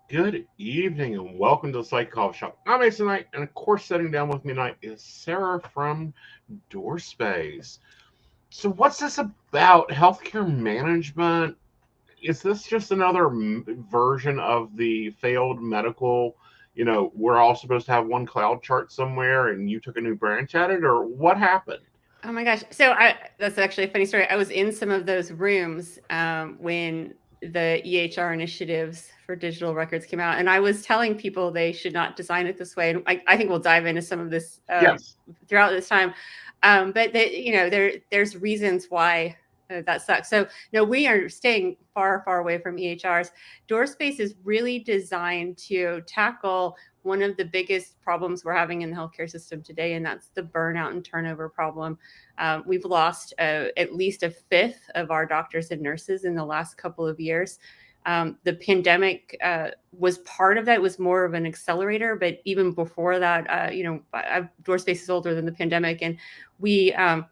Good evening and welcome to the Psych Coffee Shop. I'm Aeson Knight, and of course, sitting down with me tonight is Sarah from Door Space. So, what's this about? Healthcare management? Is this just another version of the failed medical? We're all supposed to have one cloud chart somewhere, and you took a new branch at it, or what happened? Oh my gosh. So that's actually a funny story. I was in some of those rooms when the EHR initiatives for digital records came out, and I was telling people they should not design it this way. And I think we'll dive into some of this Yes. throughout this time. But there's reasons why that sucks. So no, we are staying far, far away from EHRs. DoorSpace is really designed to tackle one of the biggest problems we're having in the healthcare system today, and that's the burnout and turnover problem. We've lost at least a fifth of our doctors and nurses in the last couple of years. The pandemic was part of that. It was more of an accelerator, but even before that, DoorSpace is older than the pandemic, and we're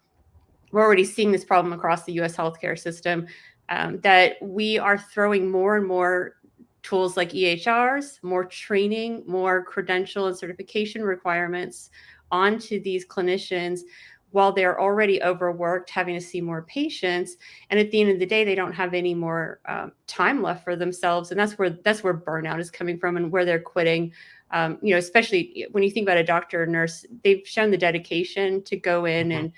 already seeing this problem across the U.S. healthcare system, that we are throwing more and more tools like EHRs, more training, more credential and certification requirements onto these clinicians while they're already overworked, having to see more patients. And at the end of the day, they don't have any more time left for themselves. And that's where burnout is coming from and where they're quitting. Especially when you think about a doctor or nurse, they've shown the dedication to go in and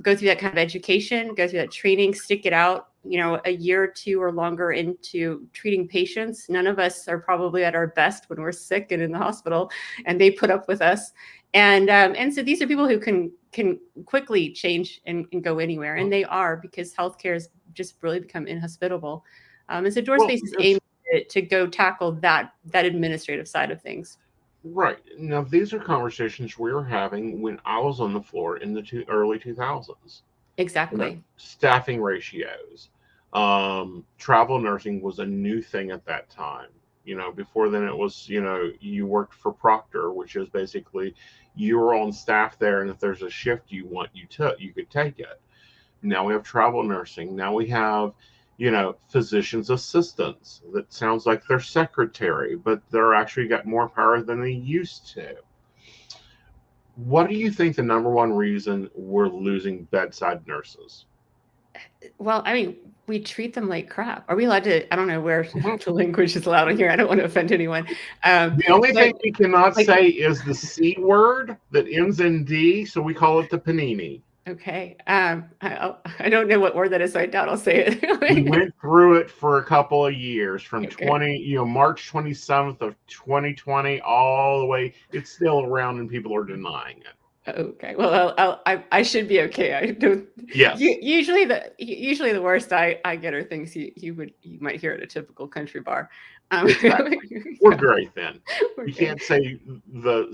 go through that kind of education, go through that training, stick it out, a year or two or longer into treating patients. None of us are probably at our best when we're sick and in the hospital, and they put up with us. And so these are people who can quickly change and go anywhere, and they are, because healthcare has just really become inhospitable. And so DoorSpace is aimed to go tackle that administrative side of things. Right. Now, these are conversations we were having when I was on the floor in the early 2000s. Exactly. Staffing ratios. Travel nursing was a new thing at that time. Before then it was, you worked for Proctor, which is basically you were on staff there, and if there's a shift you want, you could take it. Now we have travel nursing. Now we have, physician's assistants. That sounds like they're secretary, but they're actually got more power than they used to. What do you think the number one reason we're losing bedside nurses? Well, I mean, we treat them like crap. Are we allowed to? I don't know where the language is allowed on here. I don't want to offend anyone. The only thing we cannot say is the C word that ends in D, so we call it the panini. Okay. I don't know what word that is, so I doubt I'll say it. We went through it for a couple of years, from March 27th of 2020 all the way. It's still around, and people are denying it. Okay. Well, I should be okay. I don't. Yes. Usually the worst I get are things you might hear at a typical country bar. Exactly. We're great then. You can't say the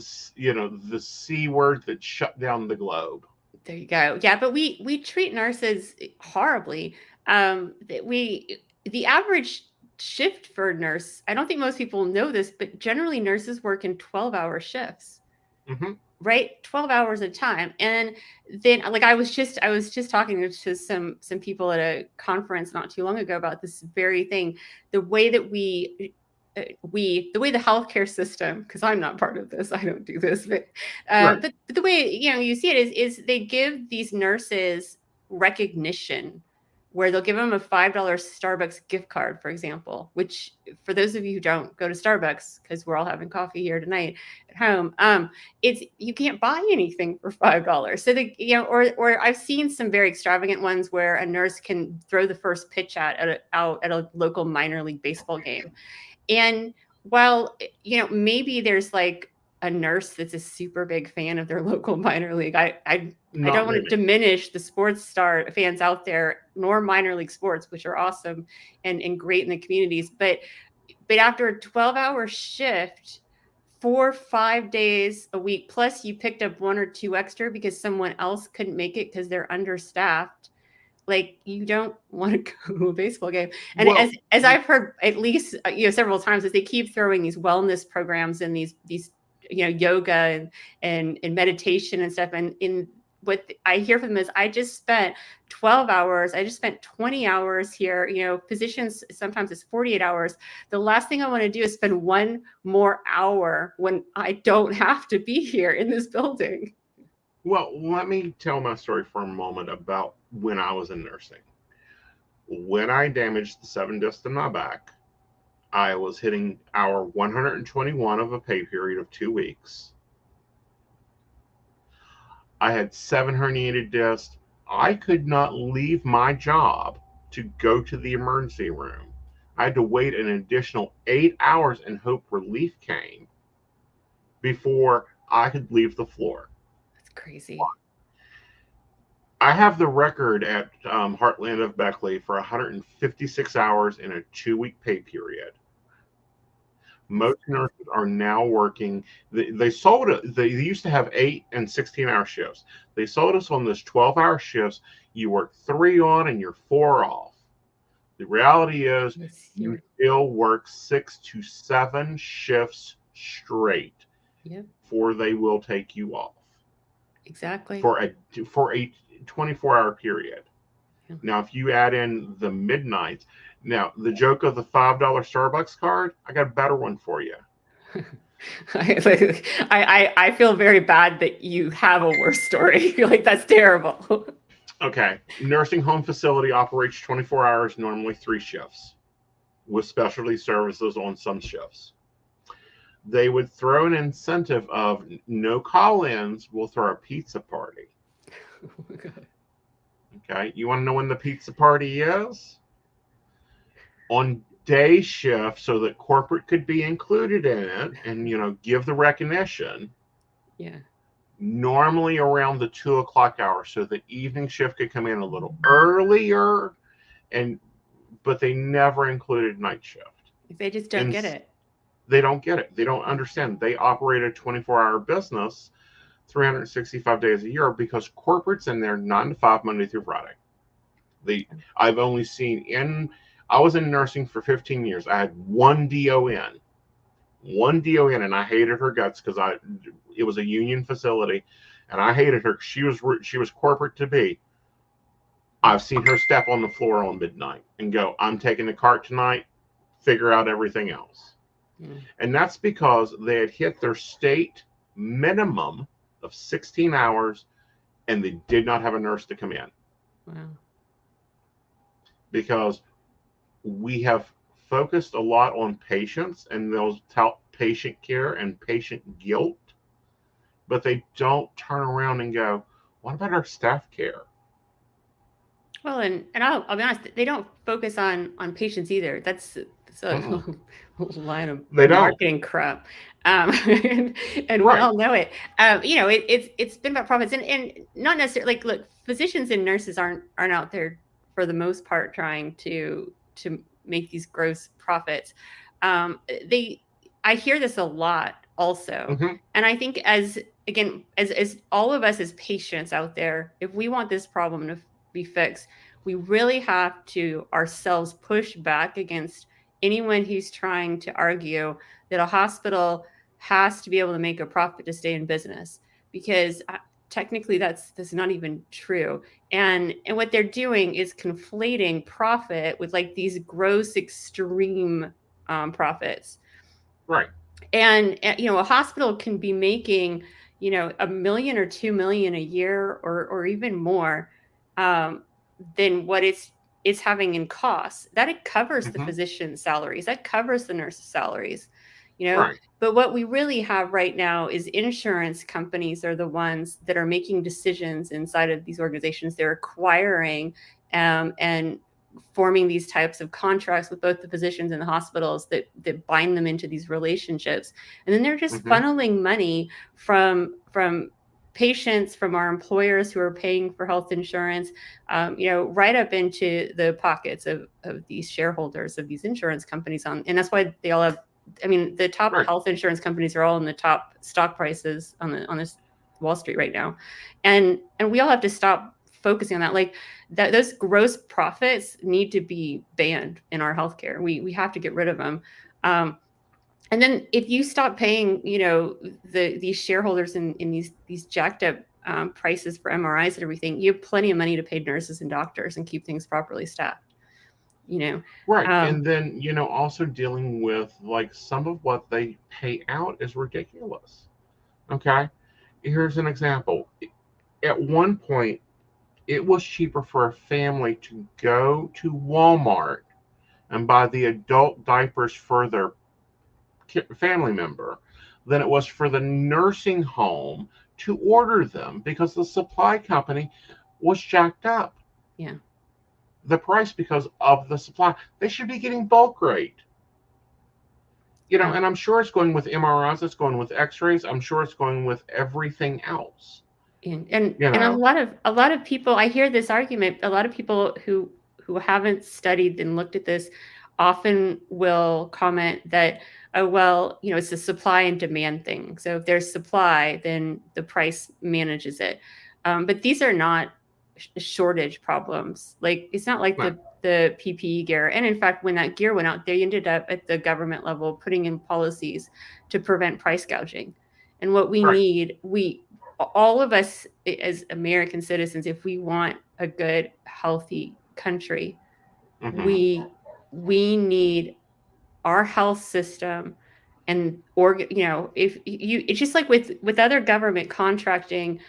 C word that shut down the globe. There you go. Yeah, but we treat nurses horribly. The average shift for a nurse, I don't think most people know this, but generally nurses work in 12-hour shifts. Mm-hmm. Right, 12 hours at a time. And then, like, I was just talking to some people at a conference not too long ago about this very thing. The way that the way the healthcare system, because I'm not part of this, I don't do this, but Right. but the way you see it is they give these nurses recognition where they'll give them a $5 Starbucks gift card, for example, which for those of you who don't go to Starbucks, because we're all having coffee here tonight at home, it's, you can't buy anything for $5. So they, or I've seen some very extravagant ones where a nurse can throw the first pitch out at a local minor league baseball game. And while, maybe there's like a nurse that's a super big fan of their local minor league. I don't want to diminish the sports star fans out there, nor minor league sports, which are awesome and great in the communities. But after a 12-hour shift, 4-5 days a week, plus you picked up 1 or 2 extra because someone else couldn't make it because they're understaffed. Like, you don't want to go to a baseball game. And as I've heard at least several times, as they keep throwing these wellness programs and these yoga and meditation and stuff, and in what I hear from them is, I just spent 12 hours, I just spent 20 hours here. Physicians sometimes it's 48 hours. The last thing I want to do is spend 1 more hour when I don't have to be here in this building. Well, let me tell my story for a moment about when I was in nursing. When I damaged the 7 discs in my back, I was hitting hour 121 of a pay period of 2 weeks. I had 7 herniated discs. I could not leave my job to go to the emergency room. I had to wait an additional 8 hours and hope relief came before I could leave the floor. That's crazy. I have the record at Heartland of Beckley for 156 hours in a 2-week pay period. Most nurses are now working. They sold it. They used to have 8 and 16-hour shifts. They sold us on this 12-hour shifts. You work 3 on and you're 4 off. The reality is, you still work 6 to 7 shifts straight before they will take you off. Exactly. For a 24-hour period. Yeah. Now, if you add in the midnights, now the joke of the $5 Starbucks card, I got a better one for you. I feel very bad that you have a worse story. Like, that's terrible. Okay. Nursing home facility operates 24 hours, normally 3 shifts, with specialty services on some shifts. They would throw an incentive of no call-ins, we'll throw a pizza party. Oh my God. Okay, you want to know when the pizza party is? On day shift, so that corporate could be included in it and give the recognition. Yeah. Normally around the 2 o'clock hour, so the evening shift could come in a little earlier, but they never included night shift. They just don't get it. They don't get it. They don't understand. They operate a 24-hour business 365 days a year because corporate's in there 9 to 5 Monday through Friday. I've only seen I was in nursing for 15 years. I had one DON, and I hated her guts because it was a union facility, and I hated her. She was corporate to be. I've seen her step on the floor on midnight and go, "I'm taking the cart tonight. Figure out everything else." And that's because they had hit their state minimum of 16 hours and they did not have a nurse to come in. Wow. Because we have focused a lot on patients and those patient care and patient guilt, but they don't turn around and go, what about our staff care? Well, and I'll be honest, they don't focus on patients either. That's a line of marketing crap. And we all know it. It's been about profits and not necessarily like, look, physicians and nurses aren't out there for the most part trying to make these gross profits. I hear this a lot also. And I think as all of us as patients out there, if we want this problem to be fixed, we really have to ourselves push back against anyone who's trying to argue that a hospital has to be able to make a profit to stay in business, because technically that's not even true. And what they're doing is conflating profit with like these gross extreme profits. Right. And a hospital can be making $1 million or $2 million a year or even more than what it's it's having in costs, that it covers the Hmm. physician's salaries, that covers the nurse's salaries, Right. but what we really have right now is insurance companies are the ones that are making decisions inside of these organizations. They're acquiring and forming these types of contracts with both the physicians and the hospitals that bind them into these relationships, and then they're just Hmm. funneling money from patients, from our employers who are paying for health insurance, right up into the pockets of these shareholders of these insurance companies. And that's why they all have, I mean, the top Right. health insurance companies are all in the top stock prices on this Wall Street right now, and we all have to stop focusing on that. Like that, those gross profits need to be banned in our healthcare. We have to get rid of them. And then if you stop paying, these shareholders in these jacked up prices for MRIs and everything, you have plenty of money to pay nurses and doctors and keep things properly staffed. You know, Right. um, And then, also dealing with like some of what they pay out is ridiculous. Okay. Here's an example. At one point, it was cheaper for a family to go to Walmart and buy the adult diapers for their family member than it was for the nursing home to order them because the supply company was jacked up. yeah. The price because of the supply. They should be getting bulk rate. Yeah. And I'm sure it's going with MRIs, it's going with X-rays, I'm sure it's going with everything else. And You know, a lot of people, I hear this argument, a lot of people who haven't studied and looked at this often will comment that, oh well, it's a supply and demand thing, so if there's supply then the price manages it. But these are not shortage problems. Like it's not like no, the PPE gear. And in fact, when that gear went out, they ended up at the government level putting in policies to prevent price gouging. And what we right. need, we all of us as American citizens, if we want a good, healthy country, Hmm. we need our health system and if you, it's just like with other government contracting.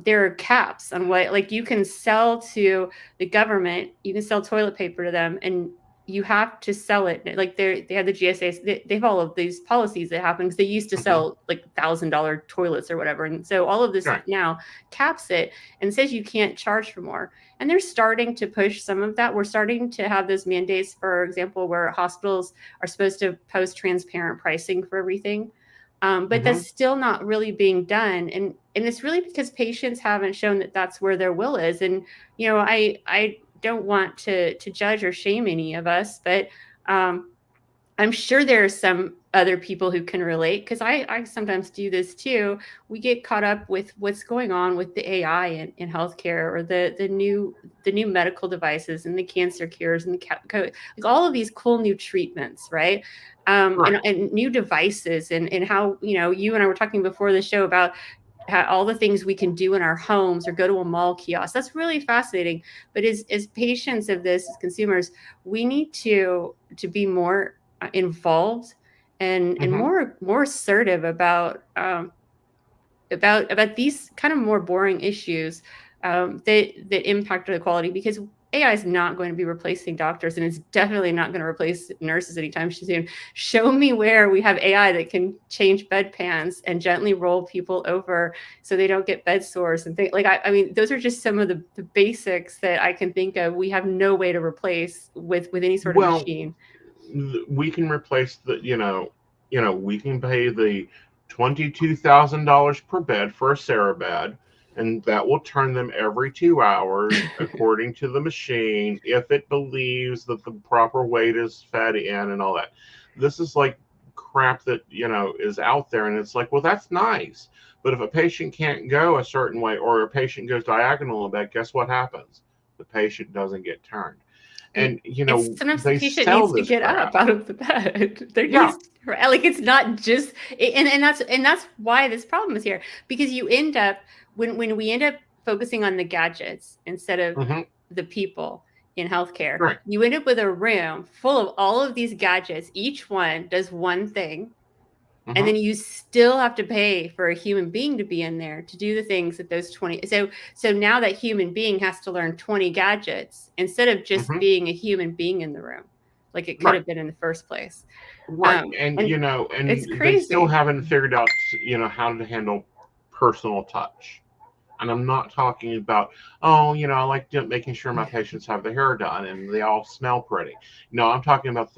There are caps on what, like, you can sell to the government, you can sell toilet paper to them, and you have to sell it. Like they have the GSA, they have all of these policies that happen because they used to Hmm. sell like $1,000 toilets or whatever, and so all of this Right. now caps it and says you can't charge for more. And they're starting to push some of that. We're starting to have those mandates, for example, where hospitals are supposed to post transparent pricing for everything. But Hmm. that's still not really being done. And it's really because patients haven't shown that that's where their will is. And, I don't want to judge or shame any of us, but um, I'm sure there are some other people who can relate, because I sometimes do this too. We get caught up with what's going on with the AI in healthcare, or the new medical devices and the cancer cures and like all of these cool new treatments, right? Right. And new devices, and how, you and I were talking before the show about how all the things we can do in our homes or go to a mall kiosk. That's really fascinating. But as patients of this, as consumers, we need to be more involved and Hmm. more assertive about these kind of more boring issues that impact the quality, because AI is not going to be replacing doctors, and it's definitely not going to replace nurses anytime soon. Show me where we have AI that can change bedpans and gently roll people over so they don't get bed sores and things. Like I mean, those are just some of the basics that I can think of. We have no way to replace with any sort of Well, machine. we can replace we can pay the $22,000 per bed for a Sarah bed, and that will turn them every 2 hours according to the machine if it believes that the proper weight is fed in and all that. This is like crap that is out there, and it's like, well, that's nice, but if a patient can't go a certain way or a patient goes diagonal in bed, guess what happens? The patient doesn't get turned. And And it's sometimes the they patient sell needs to this get up crap. out of the bed. There Yeah. needs like, it's not just, and that's why this problem is here, because you end up, when we end up focusing on the gadgets instead of Hmm. the people in healthcare, Right. you end up with a room full of all of these gadgets. Each one does one thing, And then you still have to pay for a human being to be in there to do the things that those 20. So now that human being has to learn 20 gadgets instead of just being a human being in the room, like it could have been in the first place. Right. And, And it's and they still crazy. haven't figured out, how to handle personal touch. And I'm not talking about, oh, I like making sure my patients have their hair done and they all smell pretty. No, I'm talking about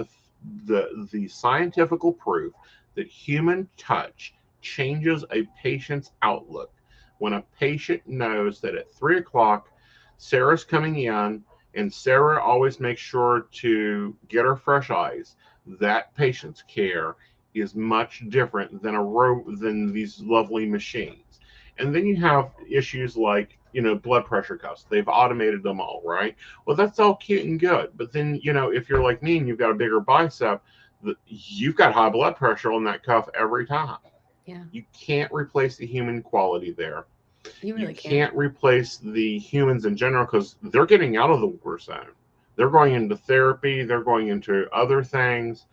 the scientific proof that human touch changes a patient's outlook. When a patient knows that at 3 o'clock, Sarah's coming in, and Sarah always makes sure to get her fresh eyes, that patient's care is much different than these lovely machines. And then you have issues like, blood pressure cuffs. They've automated them all, right? Well, that's all cute and good. But then, if you're like me and you've got a bigger bicep, you've got high blood pressure on that cuff every time. Yeah. You can't replace the human quality there. You really can't replace the humans in general because they're getting out of the war zone. They're going into therapy. They're going into other things.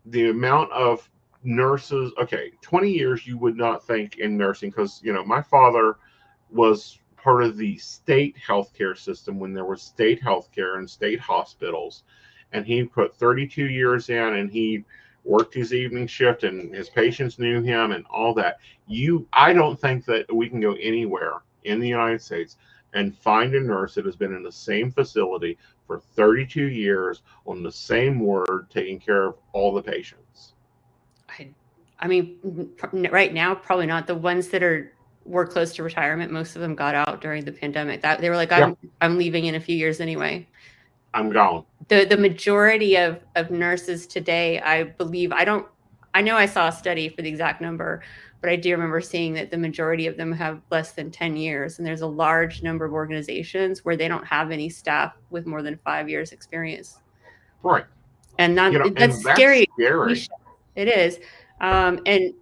The amount of nurses, okay, 20 years you would not think in nursing because, my father was part of the state healthcare system when there was state healthcare and state hospitals. And he put 32 years in and he worked his evening shift and his patients knew him and all that. I don't think that we can go anywhere in the United States and find a nurse that has been in the same facility for 32 years on the same ward taking care of all the patients. I mean, right now, probably not. The ones that were close to retirement, most of them got out during the pandemic. That they were like, I'm leaving in a few years anyway. I'm gone. The majority of nurses today, I believe, I know I saw a study for the exact number, but I do remember seeing that the majority of them have less than 10 years. And there's a large number of organizations where they don't have any staff with more than 5 years experience. Right. And that's scary. It is. And,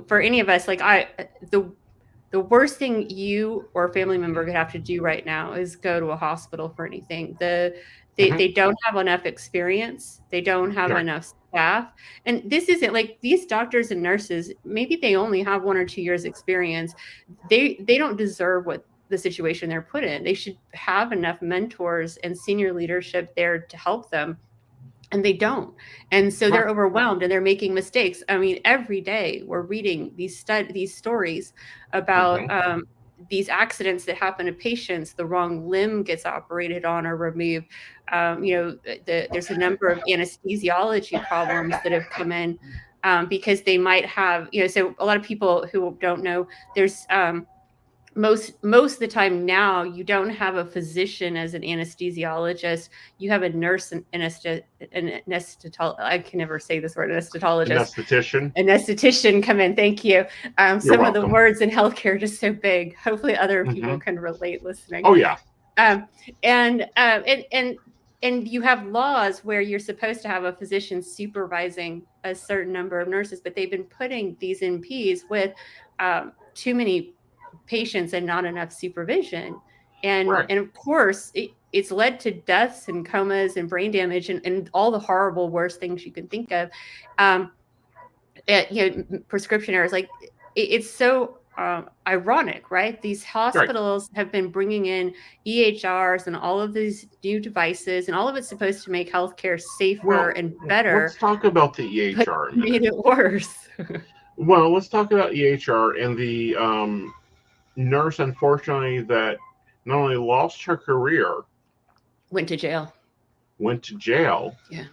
for any of us, like the worst thing you or a family member could have to do right now is go to a hospital for anything. They don't have enough experience. They don't have enough staff. And this isn't like these doctors and nurses, maybe they only have 1 or 2 years experience. They don't deserve what the situation they're put in. They should have enough mentors and senior leadership there to help them. And they don't. And so they're overwhelmed and they're making mistakes. I mean, every day we're reading these stories about these accidents that happen to patients. The wrong limb gets operated on or removed. There's a number of anesthesiology problems that have come in because they might have, so a lot of people who don't know, there's most of the time now you don't have a physician as an anesthesiologist. You have a nurse and I can never say this word, anesthetician come in. Thank you. Some of the words in healthcare are just so big. Hopefully other people can relate listening. Oh yeah. And you have laws where you're supposed to have a physician supervising a certain number of nurses, but they've been putting these NPs with too many patients and not enough supervision. And of course, it's led to deaths and comas and brain damage and all the horrible, worst things you can think of. Prescription errors, like it's so ironic, right? These hospitals have been bringing in EHRs and all of these new devices, and all of it's supposed to make healthcare safer and better. Let's talk about the EHR. But made it worse. Well, let's talk about EHR and the nurse, unfortunately, that not only lost her career, went to jail. Yeah.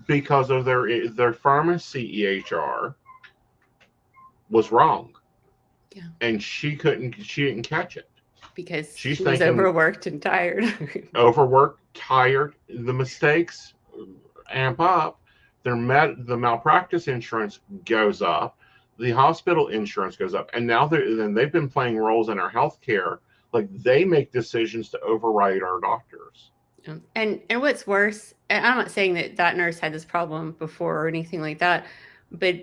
Because of their pharmacy EHR was wrong. Yeah. And she didn't catch it. Because she was overworked and tired. Overworked, tired. The mistakes amp up. The malpractice insurance goes up. The hospital insurance goes up. And now they've been playing roles in our healthcare. Like they make decisions to override our doctors. And what's worse, and I'm not saying that nurse had this problem before or anything like that, but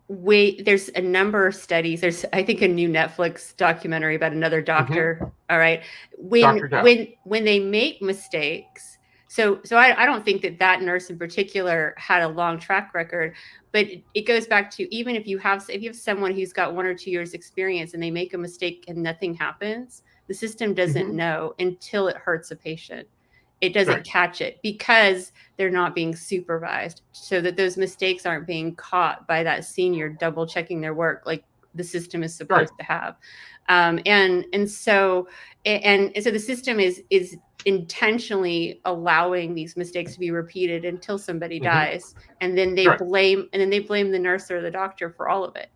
there's a number of studies. There's, I think, a new Netflix documentary about another doctor. All right. When they make mistakes, So I don't think that nurse in particular had a long track record, but it goes back to, even if you have someone who's got 1 or 2 years experience and they make a mistake and nothing happens, the system doesn't Mm-hmm. know until it hurts a patient. It doesn't Right. catch it because they're not being supervised, so that those mistakes aren't being caught by that senior double checking their work like the system is Right. supposed to have. And so the system is intentionally allowing these mistakes to be repeated until somebody Mm-hmm. dies, and then they Right. blame the nurse or the doctor for all of it.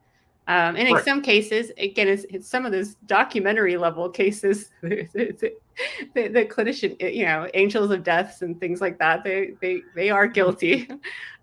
And in Right. some cases, again, it's some of those documentary level cases, the clinician, angels of deaths and things like that, they are guilty.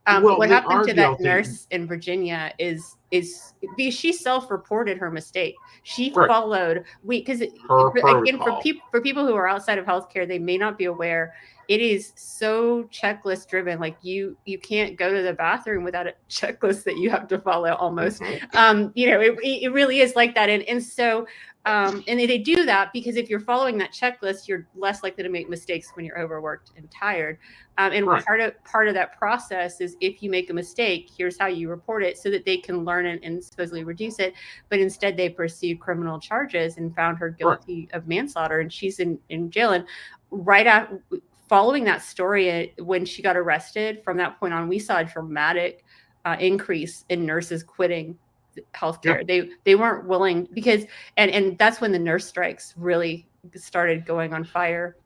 But Well, what they happened are to that guilty. nurse in Virginia is because she self-reported her mistake. She Right. followed because Her again, protocol. for people who are outside of healthcare, they may not be aware. It is so checklist driven. Like you can't go to the bathroom without a checklist that you have to follow almost. Mm-hmm. It really is like that. And they do that because if you're following that checklist, you're less likely to make mistakes when you're overworked and tired. And Right. part of that process is, if you make a mistake, here's how you report it, so that they can learn and supposedly reduce it. But instead, they pursued criminal charges and found her Right. guilty of manslaughter, and she's in jail. And right after following that story, when she got arrested, from that point on, we saw a dramatic increase in nurses quitting Yeah. healthcare. They weren't willing, because and that's when the nurse strikes really started going on fire,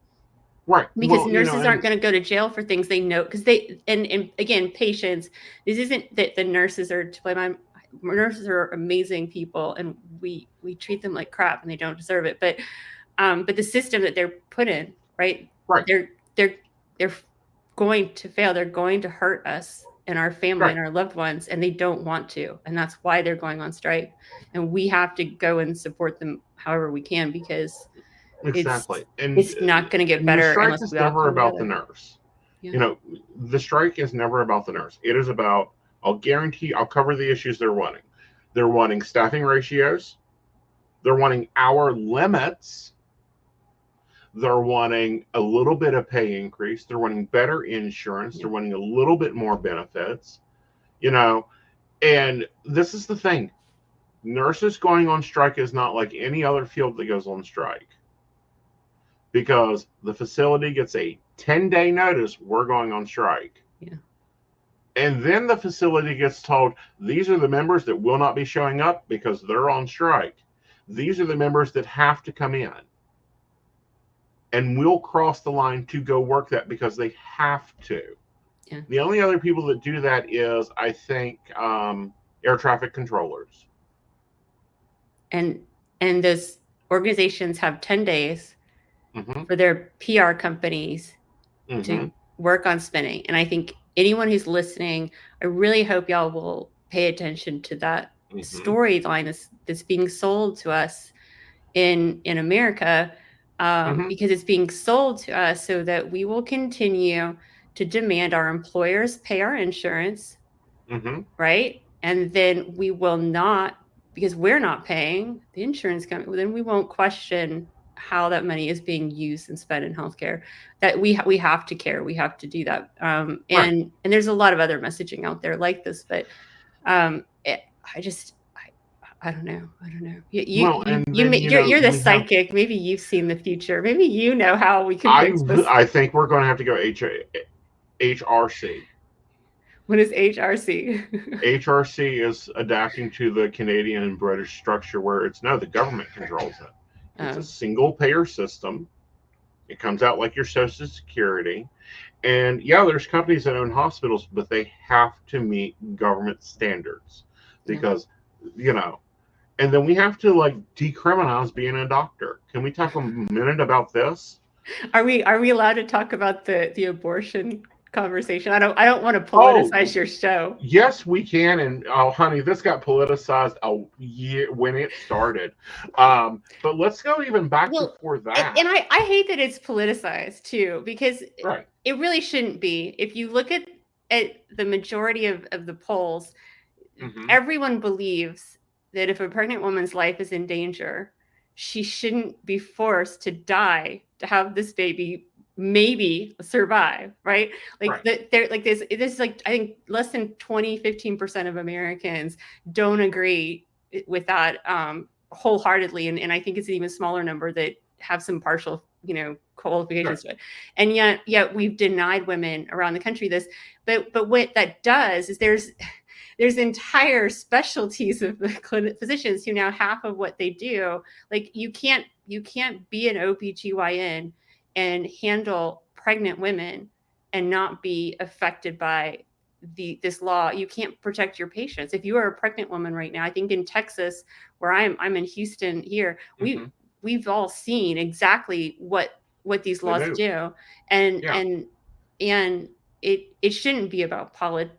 Right. because Well, nurses aren't and going to go to jail for things they know, because and again, patients, this isn't that the nurses are to blame. Nurses are amazing people, and we treat them like crap and they don't deserve it, but the system that they're put in, right, right. they're they're they're going to fail. They're going to hurt us and our family Right. and our loved ones, and they don't want to, and that's why they're going on strike. And we have to go and support them however we can, because Exactly. it's it's not going to get And the better strike unless is we all never come about the together. nurse. Yeah. You know, the strike is never about the nurse. It is about, I'll guarantee, I'll cover the issues they're wanting. They're wanting staffing ratios. They're wanting hour limits. They're wanting a little bit of pay increase. They're wanting better insurance. Yeah. They're wanting a little bit more benefits. You know, and this is the thing: nurses going on strike is not like any other field that goes on strike, because the facility gets a 10-day notice, we're going on strike. Yeah. And then the facility gets told, these are the members that will not be showing up because they're on strike. These are the members that have to come in. And we'll cross the line to go work that because they have to. Yeah. The only other people that do that is, I think, air traffic controllers. And those organizations have 10 days Mm-hmm. for their PR companies Mm-hmm. to work on spinning. And I think anyone who's listening, I really hope y'all will pay attention to that Mm-hmm. storyline that's being sold to us in America, Mm-hmm. because it's being sold to us so that we will continue to demand our employers pay our insurance, Mm-hmm. right? And then we will not, because we're not paying the insurance company, then we won't question how that money is being used and spent in healthcare. That we have to care. We have to do that. Right. And there's a lot of other messaging out there like this, but I just I don't know. I don't know. Well, and then, You're the we have, psychic. Maybe you've seen the future. Maybe you know how we can fix this. I think we're going to have to go HRC. What is HRC? HRC is adapting to the Canadian and British structure where it's no, the government controls it. It's a single payer system. It comes out like your Social Security. And yeah, there's companies that own hospitals, but they have to meet government standards because, and then we have to like decriminalize being a doctor. Can we talk a minute about this? Are we allowed to talk about the abortion conversation? I don't want to politicize your show. Yes, we can. And oh, honey, this got politicized a year when it started. But let's go even back before that. And I hate that it's politicized too, because right. It really shouldn't be. If you look at the majority of the polls, Mm-hmm. everyone believes that if a pregnant woman's life is in danger, she shouldn't be forced to die to have this baby maybe survive, right? Like Right. they're like this is like, I think less than 20-15% of Americans don't agree with that wholeheartedly, and I think it's an even smaller number that have some partial, qualifications Sure. to it. And yet we've denied women around the country this. But what that does is there's entire specialties of physicians who now half of what they do, like you can't be an OBGYN and handle pregnant women and not be affected by this law. You can't protect your patients. If you are a pregnant woman right now, I think in Texas, where I'm in Houston here, Hmm. we've all seen exactly what these They laws do. do. and Yeah. and and it shouldn't be about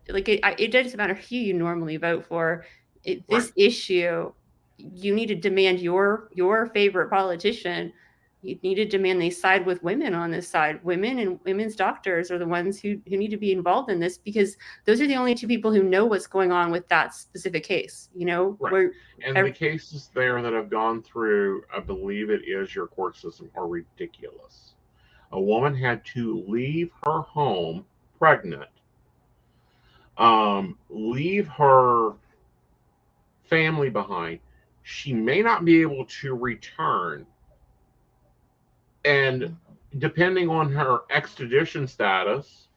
like it doesn't matter who you normally vote for. Right. This issue, you need to demand your favorite politician. You need to demand they side with women on this side. Women and women's doctors are the ones who need to be involved in this, because those are the only two people who know what's going on with that specific case. Right. Where And the cases there that have gone through, I believe it is your court system, are ridiculous. A woman had to leave her home pregnant, leave her family behind. She may not be able to return. And depending on her extradition status,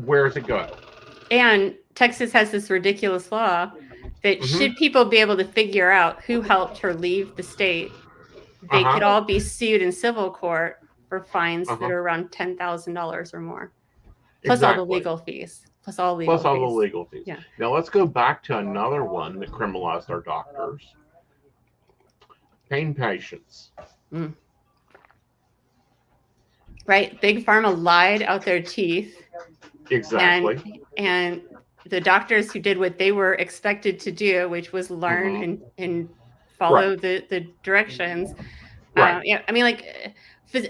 where does it go? And Texas has this ridiculous law that Mm-hmm. should people be able to figure out who helped her leave the state, Uh they could huh. all be sued in civil court for fines Uh that huh. are around $10,000 or more, plus all the Exactly. legal fees, plus all Plus legal all the fees. legal fees. Yeah. Now let's go back to another one that criminalized our doctors: pain patients. Mm. Right. Big Pharma lied out their teeth, and Exactly. and the doctors who did what they were expected to do, which was learn Mm-hmm. and Right. follow the directions. Right. Yeah, I mean, like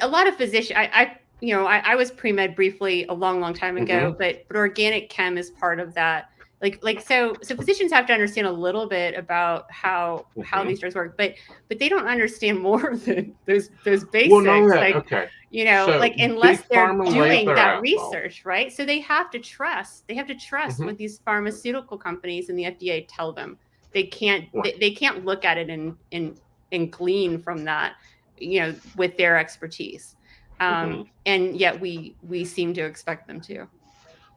a lot of physicians. I was pre med briefly a long time Mm-hmm. ago, but organic chem is part of that. So physicians have to understand a little bit about how Mm-hmm. these drugs work, but they don't understand more than those Well, none of basics. that. Okay. Like So unless big they're pharma laid doing their that ass off. research, right? So they have to trust. They have to trust Mm-hmm. what these pharmaceutical companies and the FDA tell them. They can't Right. they can't look at it and glean from that, with their expertise. Mm-hmm. And yet we seem to expect them to.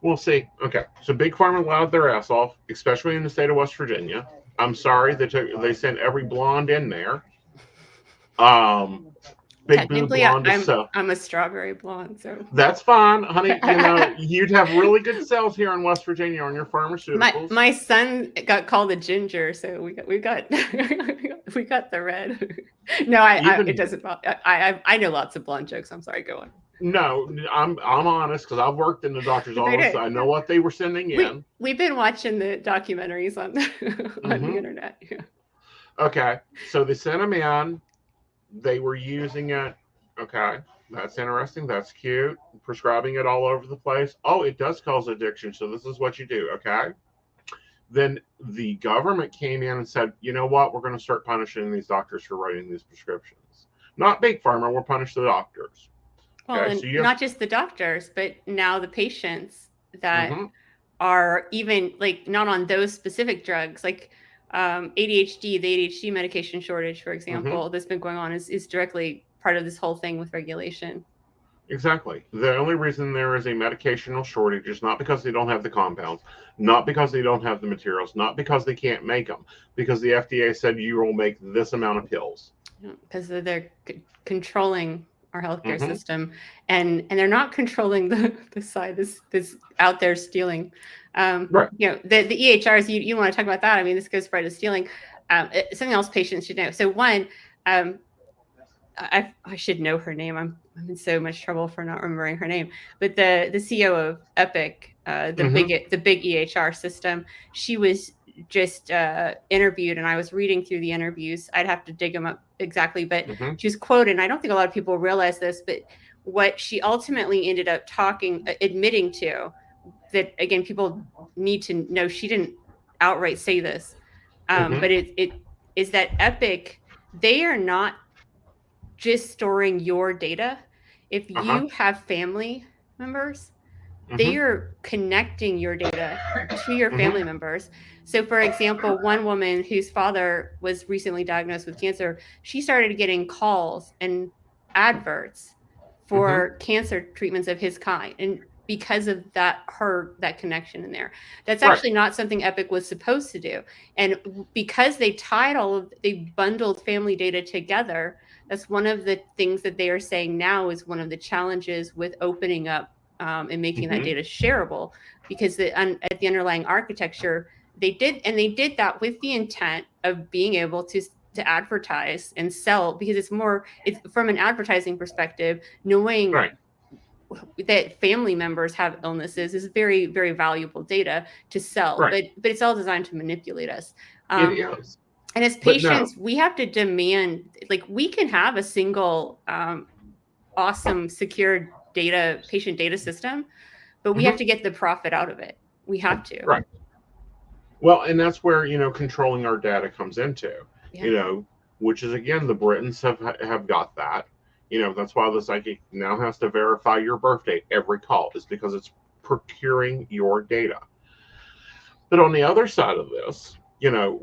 We'll see. Okay. So big pharma allowed their ass off, especially in the state of West Virginia. I'm sorry they sent every blonde in there. Um, Big boob Technically, blonde is I'm so. I'm a strawberry blonde, so That's fine, honey. You'd have really good sales here in West Virginia on your my pharmaceuticals. my son got called a ginger, so we got we got the red. No, it Even doesn't. I know lots of blonde jokes. I'm sorry, go on. no, I'm honest because I've worked in the doctor's They office. did. I know what they were sending in. We've been watching the documentaries on on the Hmm. internet. Yeah. Okay, so they sent them in. They were using it. Okay, that's interesting. That's cute. Prescribing it all over the place. Oh, it does cause addiction. So this is what you do. Okay. Then the government came in and said, you know what? We're going to start punishing these doctors for writing these prescriptions. Not big pharma. We'll punish the doctors. Well, Okay. and So you have. not just the doctors, but now the patients that Mm-hmm. are even like not on those specific drugs, like ADHD, the ADHD medication shortage, for Mm-hmm. example, that's been going on is directly part of this whole thing with regulation. Exactly. The only reason there is a medicational shortage is not because they don't have the compounds, not because they don't have the materials, not because they can't make them, because the FDA said you will make this amount of pills. Because they're controlling our healthcare Mm-hmm. system, and they're not controlling the side that's out there stealing. Right. The EHRs. You want to talk about that? I mean, this goes right to stealing. Something else patients should know. So one, I should know her name. I'm in so much trouble for not remembering her name. But the CEO of Epic, Mm-hmm. the big EHR system, she was just interviewed, and I was reading through the interviews. I'd have to dig them up exactly, but Mm-hmm. she was quoted. And I don't think a lot of people realize this, but what she ultimately ended up admitting to, that again, people need to know, she didn't outright say this, Mm-hmm. but it is that Epic, they are not just storing your data. If Uh-huh. you have family members, they Mm-hmm. are connecting your data to your family Mm-hmm. members. So, for example, one woman whose father was recently diagnosed with cancer, she started getting calls and adverts Mm-hmm. for cancer treatments of his kind. And because of that connection in there, that's Right. actually not something Epic was supposed to do. And because they bundled family data together, that's one of the things that they are saying now is one of the challenges with opening up and making that Mm-hmm. data shareable, because at the underlying architecture they did that with the intent of being able to advertise and sell, because it's from an advertising perspective, knowing Right. that family members have illnesses is very, very valuable data to sell, Right. but it's all designed to manipulate us. It um, is. and as But no. patients, we have to demand, like, we can have a single awesome secure patient data system, but we have Mm-hmm. to get the profit out of it. We have to. Right. Well, and that's where, controlling our data comes into, Yeah. you know, which is again, the Britons have got that. That's why the psychic now has to verify your birthday every call, is because it's procuring your data. But on the other side of this,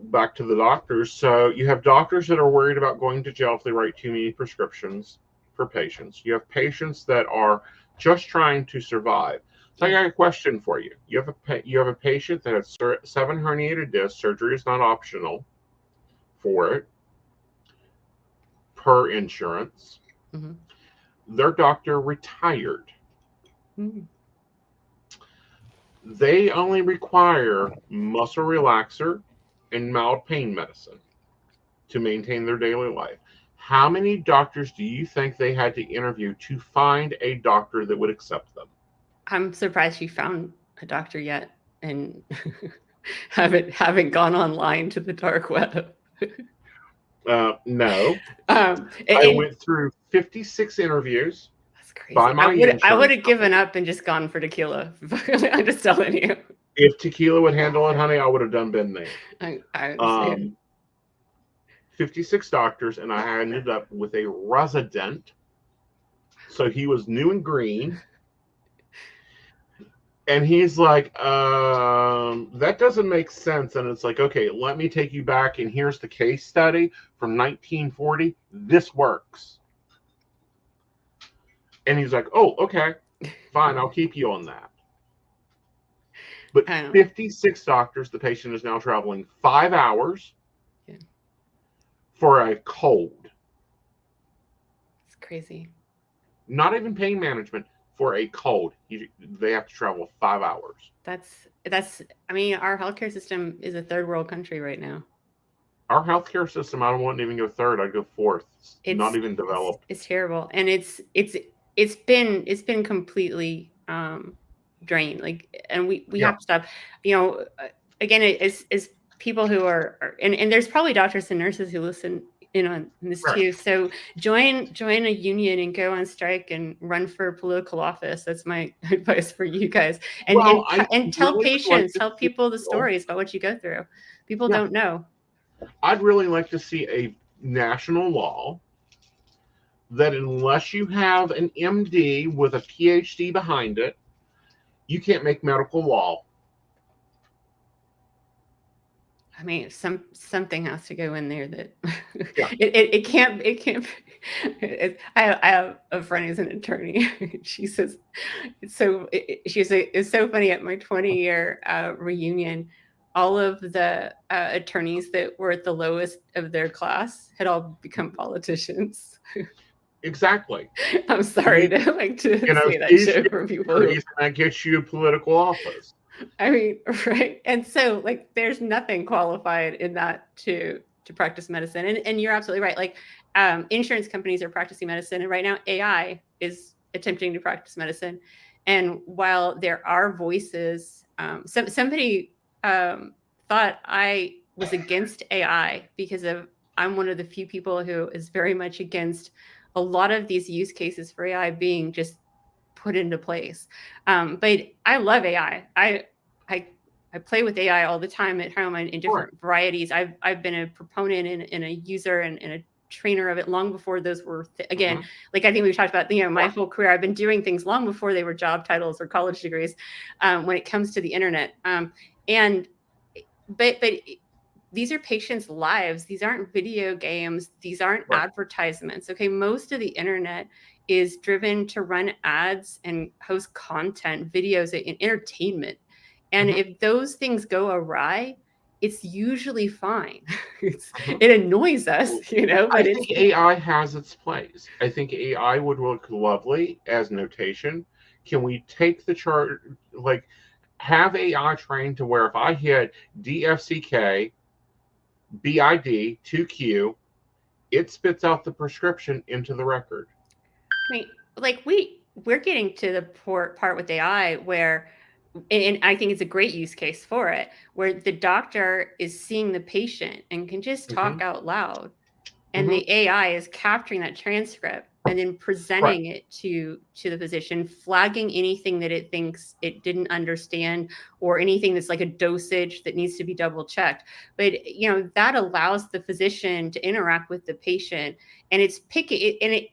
back to the doctors. So you have doctors that are worried about going to jail if they write too many prescriptions for patients. You have patients that are just trying to survive. So I Yeah. got a question for you. You have a patient that has 7 herniated discs. Surgery is not optional for it per insurance. Mm-hmm. Their doctor retired. Mm-hmm. They only require muscle relaxer and mild pain medicine to maintain their daily life. How many doctors do you think they had to interview to find a doctor that would accept them? I'm surprised you found a doctor yet and haven't gone online to the dark web. No. I And went through 56 interviews that's by crazy. my I would insurance have given company. up and just gone for tequila. I'm just telling you. If tequila would handle it, honey, I would have done been there. I understand. Um, 56 doctors, and I ended up with a resident. So he was new and green. And he's like, that doesn't make sense. And it's like, okay, let me take you back. And here's the case study from 1940. This works. And he's like, oh, okay, fine. I'll keep you on that. But I don't know. 56 doctors, the patient is now traveling 5 hours Yeah. for a cold. It's crazy. Not even pain management, for a cold. They have to travel 5 hours. That's I mean, our healthcare system is a third world country right now. Our healthcare system, I wouldn't even go third. I'd go fourth. It's not It's even developed. it's terrible, and it's been completely drained. Like, and we Yeah. have to stop. Again, as people who and there's probably doctors and nurses who listen in on this Right. too. So join a union and go on strike and run for political office. That's my advice for you guys. And Well, I and tell really would like patients, to tell see, people the stories about what you go through. People yeah, don't know. I'd really like to see a national law that unless you have an MD with a PhD behind it, you can't make medical law. I mean, something has to go in there that Yeah. it can't I have a friend who's an attorney. She says it's so funny. At my 20-year reunion, all of the attorneys that were at the lowest of their class had all become politicians. Exactly. I'm sorry to say that shit for people who, And that gets you a political office. I mean, right. And so, like, there's nothing qualified in that to practice medicine. And you're absolutely right. Like, insurance companies are practicing medicine, and right now AI is attempting to practice medicine. And while there are voices, somebody thought I was against AI because I'm one of the few people who is very much against a lot of these use cases for AI being just put into place. But I love AI. I play with AI all the time at home in different varieties. I've been a proponent and a user and a trainer of it long before those were again, Mhm. like I think we've talked about, my Right. whole career I've been doing things long before they were job titles or college degrees, when it comes to the internet. And but these are patients' lives. These aren't video games. These aren't Right. advertisements. Okay, most of the internet is driven to run ads and host content, videos, and entertainment. And Mhm. if those things go awry, it's usually fine. Mhm. It annoys us, I but it's think AI has its place. I think AI would look lovely as notation. Can we take the chart, like, have AI trained to where if I hit DFCK, BID, 2Q, it spits out the prescription into the record? I mean, like we're getting to the part with AI where, and I think it's a great use case for it, where the doctor is seeing the patient and can just Hmm. talk out loud, and Hmm. the AI is capturing that transcript and then Right. presenting it to the physician, flagging anything that it thinks it didn't understand or anything that's like a dosage that needs to be double checked. But that allows the physician to interact with the patient, and it's picking it, and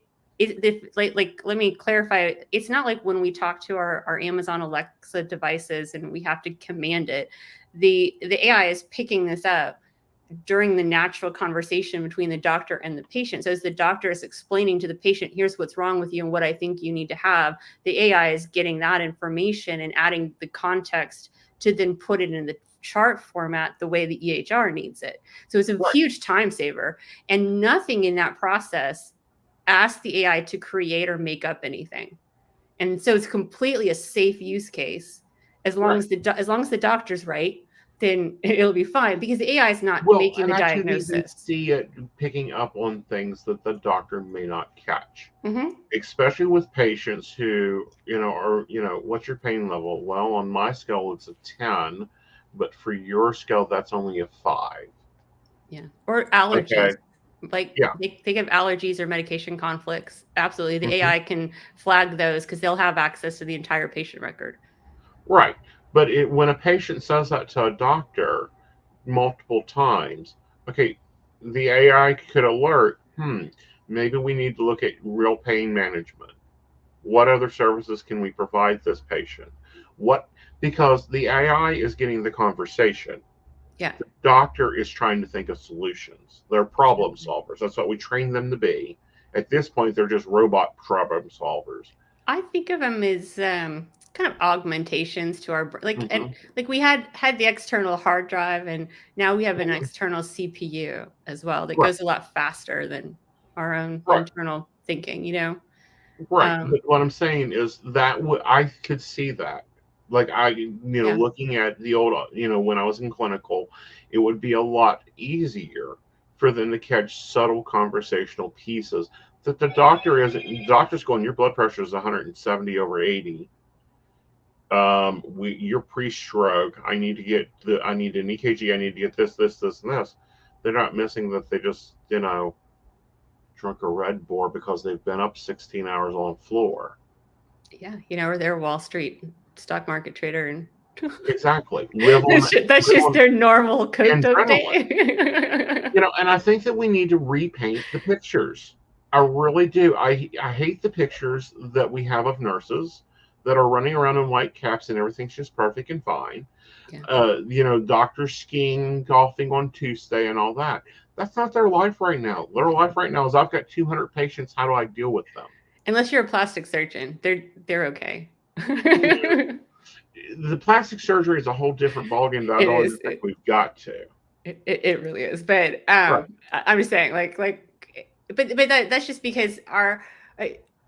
like let me clarify, it's not like when we talk to our Amazon Alexa devices and we have to command it. The AI is picking this up during the natural conversation between the doctor and the patient. So as the doctor is explaining to the patient, here's what's wrong with you and what I think you need to have, the AI is getting that information and adding the context to then put it in the chart format the way the EHR needs it. So it's a Right. huge time saver, and nothing in that process asks the AI to create or make up anything. And so it's completely a safe use case. Right. As long as the doctor's right, then it'll be fine, because the AI is not Well, making and the I could even diagnosis. see it picking up on things that the doctor may not catch, Mm-hmm. especially with patients who, are, what's your pain level? Well, on my scale, it's a 10, but for your scale, that's only a 5. Yeah. Or allergies. Okay. Like Yeah. they have allergies or medication conflicts. Absolutely. The Hmm. AI can flag those because they'll have access to the entire patient record. Right. But when a patient says that to a doctor multiple times, okay, the AI could alert, maybe we need to look at real pain management. What other services can we provide this patient? What Because the AI is getting the conversation. Yeah. The doctor is trying to think of solutions. They're problem Exactly. solvers. That's what we train them to be. At this point, they're just robot problem solvers. I think of them as kind of augmentations to our like, and Hmm. like we had the external hard drive, and now we have an Hmm. external CPU as well that Right, goes a lot faster than our own right, internal thinking. right. Um, But what I'm saying is that I could see that. Like yeah, looking at the old, when I was in clinical, it would be a lot easier for them to catch subtle conversational pieces that the doctor isn't. The doctor's going, your blood pressure is 170 over 80. You're pre-stroke. I need an EKG. I need to get this, and this. They're not missing that they just, drunk a Red Bull because they've been up 16 hours on the floor. yeah, or they're a Wall Street stock market trader, and Exactly. that's Live just on their normal coked up adrenaline. day. And I think that we need to repaint the pictures. I really do. I hate the pictures that we have of nurses that are running around in white caps and everything's just perfect and fine. Yeah. Doctors skiing, golfing on Tuesday, and all that. That's not their life right now. Their life right now is I've got 200 patients. How do I deal with them? Unless you're a plastic surgeon, they're okay. You the plastic surgery is a whole different ballgame that I It don't is. even think we've got to. It really is. But Right. I'm just saying, but that's just because uh,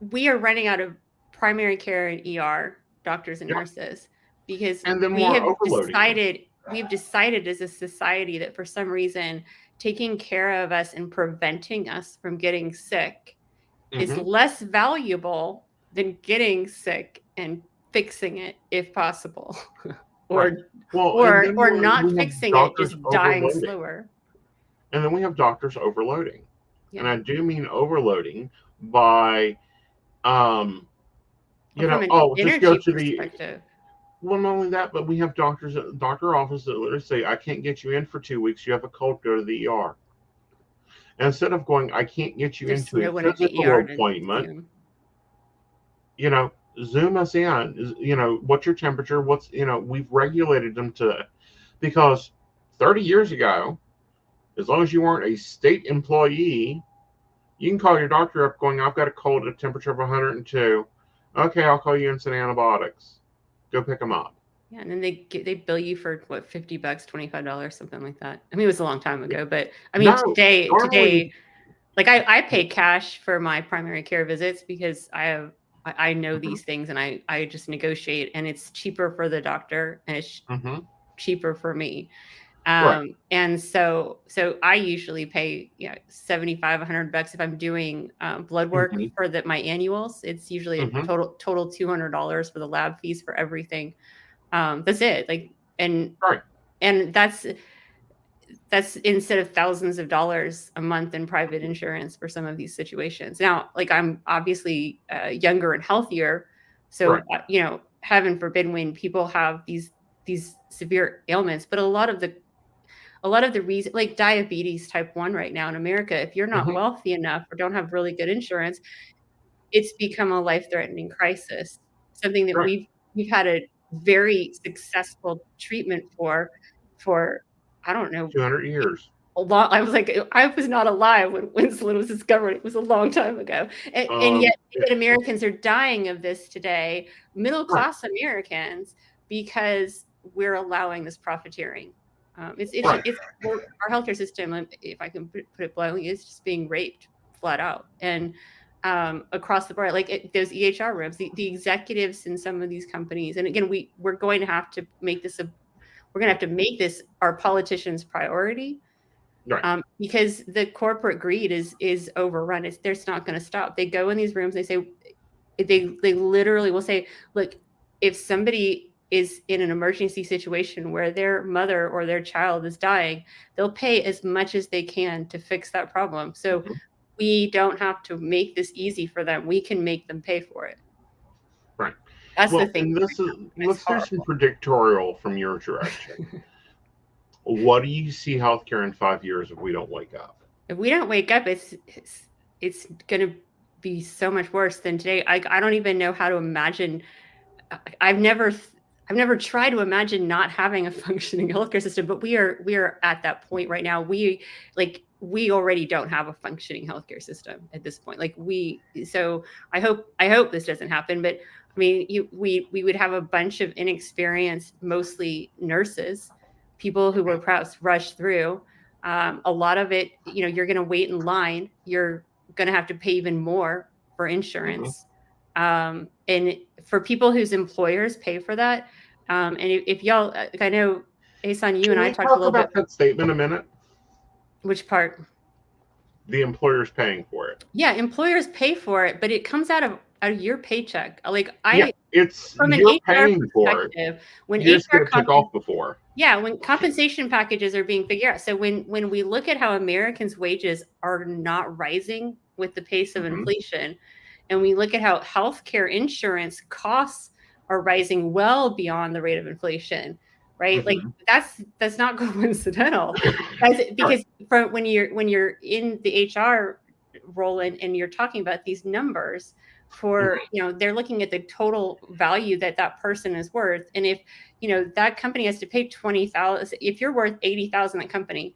we are running out of primary care and ER doctors and Yeah. nurses, because And then we're overloading them. we've decided as a society that for some reason taking care of us and preventing us from getting sick is Hmm. less valuable than getting sick and fixing it if possible. Right. or Well, and or then or not we have fixing it, doctors just dying overloading. slower. And then we have doctors overloading. And Yeah. I do mean overloading by, um, Or from an oh, just go energy to the, perspective. well, not only that, but we have doctors at the doctor office that literally say, I can't get you in for 2 weeks. You have a cold, go to the ER. instead of going, I can't get you There's into a no one at the physical ER to see appointment, them. Zoom us in. What's your temperature? We've regulated them to, because 30 years ago, as long as you weren't a state employee, you can call your doctor up going, I've got a cold at a temperature of 102. Okay, I'll call you in some antibiotics. Go pick them up. Yeah, and then they bill you for what, $50, $25, something like that. I mean, it was a long time ago, but I mean, No, today, normally. like I pay cash for my primary care visits because I know Mhm, these things, and I just negotiate, and it's cheaper for the doctor, and it's mhm, cheaper for me. right. And so I usually pay, 75, $100 if I'm doing blood work Mhm, for my annuals. It's usually a mhm, total $200 for the lab fees for everything. That's it. Like, right. and that's instead of thousands of dollars a month in private insurance for some of these situations. Now, like, I'm obviously younger and healthier, so Right. heaven forbid when people have these severe ailments. But a lot of the reason, like diabetes type 1 right now in America, if you're not Mhm, wealthy enough or don't have really good insurance, it's become a life-threatening crisis, something that right. we've had a very successful treatment for, I don't know, 200 years. a lot. I was not alive when insulin was discovered. It was a long time ago, and yet Yeah, Americans are dying of this today, middle right. class Americans, because we're allowing this profiteering. Right. Our healthcare system, if I can put it bluntly, is just being raped flat out, and across the board, like those EHR rooms, the executives in some of these companies, and again, we're going to have to make this our politicians' priority, Right. because the corporate greed is overrun. There's not going to stop. They go in these rooms. They say they literally will say, look, if somebody is in an emergency situation where their mother or their child is dying, they'll pay as much as they can to fix that problem. So Mhm, we don't have to make this easy for them. We can make them pay for it. right. That's the Well, thing and right this is, now, and it's let's do some horrible. predictorial from your direction. What do you see healthcare in 5 years if we don't wake up? If we don't wake up, it's going to be so much worse than today. I don't even know how to imagine. I've never I've never tried to imagine not having a functioning healthcare system, but we are at that point right now. We already don't have a functioning healthcare system at this point. So I hope this doesn't happen, but I mean, we would have a bunch of inexperienced, mostly nurses, people who were perhaps rushed through. A lot of it, you're going to wait in line. You're going to have to pay even more for Mhm. insurance, and for people whose employers pay for that. And if y'all, like, I know, Aeson, you and Can I we talked a talk little bit. about that statement a minute? Which part? The employer's paying for it. Yeah, employers pay for it, but it comes out of your paycheck. Like, Yeah, it's from an you're HR paying for it. perspective, when You just get HR a tick off before. yeah, when compensation packages are being figured out. So when we look at how Americans' wages are not rising with the pace of Hmm. inflation, and we look at how healthcare insurance costs are rising well beyond the rate of inflation, right? Like, Hmm. that's not coincidental. Right. Because from when you're in the HR role, and you're talking about these numbers for, Hmm. they're looking at the total value that that person is worth. And if that company has to pay 20,000, if you're worth 80,000, that company,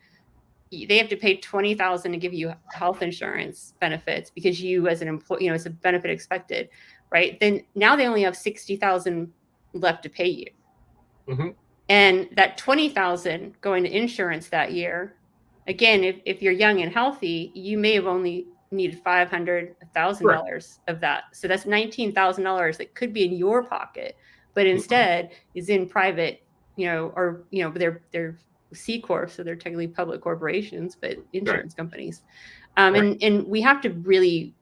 they have to pay 20,000 to give you health insurance benefits because you, as an employee, it's a benefit expected, right? Then now they only have 60,000 left to pay you. Hmm. And that 20,000 going to insurance that year, again, if you're young and healthy, you may have only needed 500, Right. $1,000 of that. So that's $19,000 that could be in your pocket, but Hmm. instead is in private, or they're C corps, so they're technically public corporations, but Right. insurance companies. Right. And we have to really,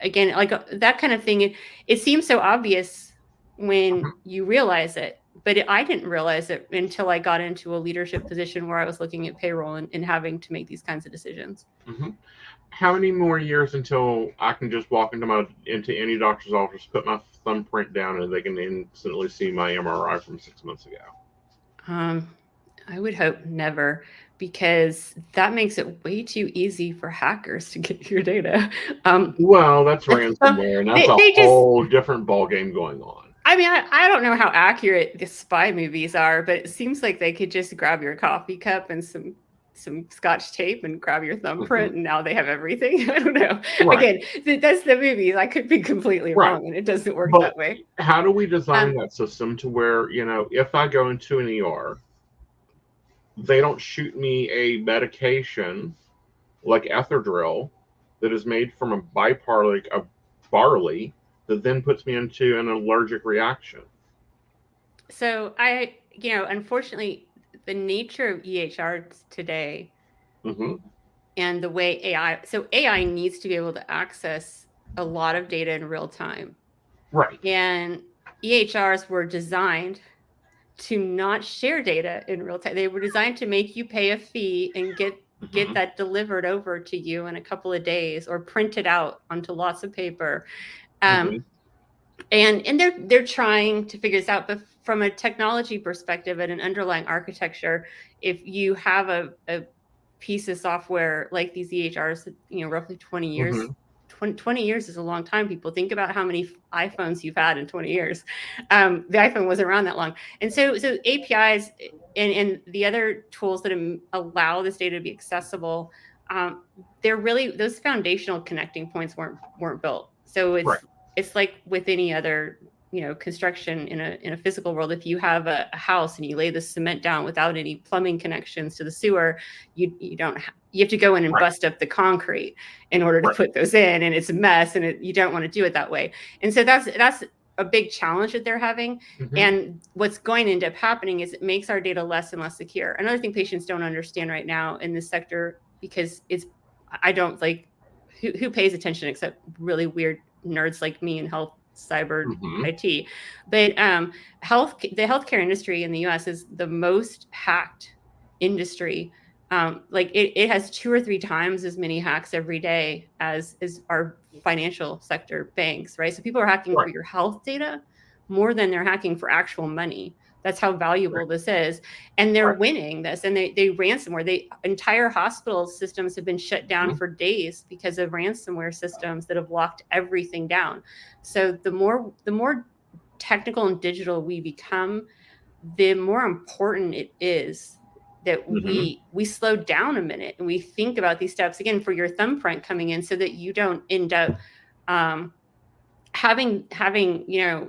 again, like, that kind of thing. It seems so obvious when Mhm. you realize it, but I didn't realize it until I got into a leadership position where I was looking at payroll, and having to make these kinds of decisions. Hmm. How many more years until I can just walk into any doctor's office, put my thumbprint down, and they can instantly see my MRI from 6 months ago? Um, I would hope never, because that makes it way too easy for hackers to get your data. Well, that's So ransomware, and that's a they just, whole different ballgame going on. I mean, I don't know how accurate the spy movies are, but it seems like they could just grab your coffee cup and some scotch tape and grab your thumbprint, and now they have everything. I don't know. Right. Again, that's the movies. I could be completely Right. wrong, and it doesn't work But that way. how do we design that system to where, if I go into an ER, they don't shoot me a medication like Etherdril that is made from a byproduct of barley that then puts me into an allergic reaction? So unfortunately, the nature of EHR today Mm-hmm. and the way AI needs to be able to access a lot of data in real time. Right. And EHRs were designed to not share data in real time. They were designed to make you pay a fee and get that delivered over to you in a couple of days or printed out onto lots of paper. And they're trying to figure this out. But from a technology perspective and an underlying architecture, if you have a piece of software like these EHRs, roughly 20 years. 20 years is a long time. People think about how many iPhones you've had in 20 years. The iPhone wasn't around that long. And so APIs and the other tools that allow this data to be accessible, they're really, those foundational connecting points weren't built. So it's like with any other construction in a physical world. If you have a house and you lay the cement down without any plumbing connections to the sewer, you have to go in and bust up the concrete in order to put those in, and it's a mess, and you don't want to do it that way. And so that's a big challenge that they're having. And what's going to end up happening is it makes our data less and less secure. Another thing patients don't understand right now in this sector, because I don't like who pays attention except really weird nerds like me in health, cyber, IT. But the healthcare industry in the US is the most hacked industry. Like it has 2 or 3 times as many hacks every day as our financial sector banks, right? So people are hacking for your health data more than they're hacking for actual money. That's how valuable this is. And they're winning this. And they ransomware. Entire hospital systems have been shut down for days because of ransomware systems that have locked everything down. So the more technical and digital we become, the more important it is that we slow down a minute and we think about these steps again for your thumbprint coming in, so that you don't end up having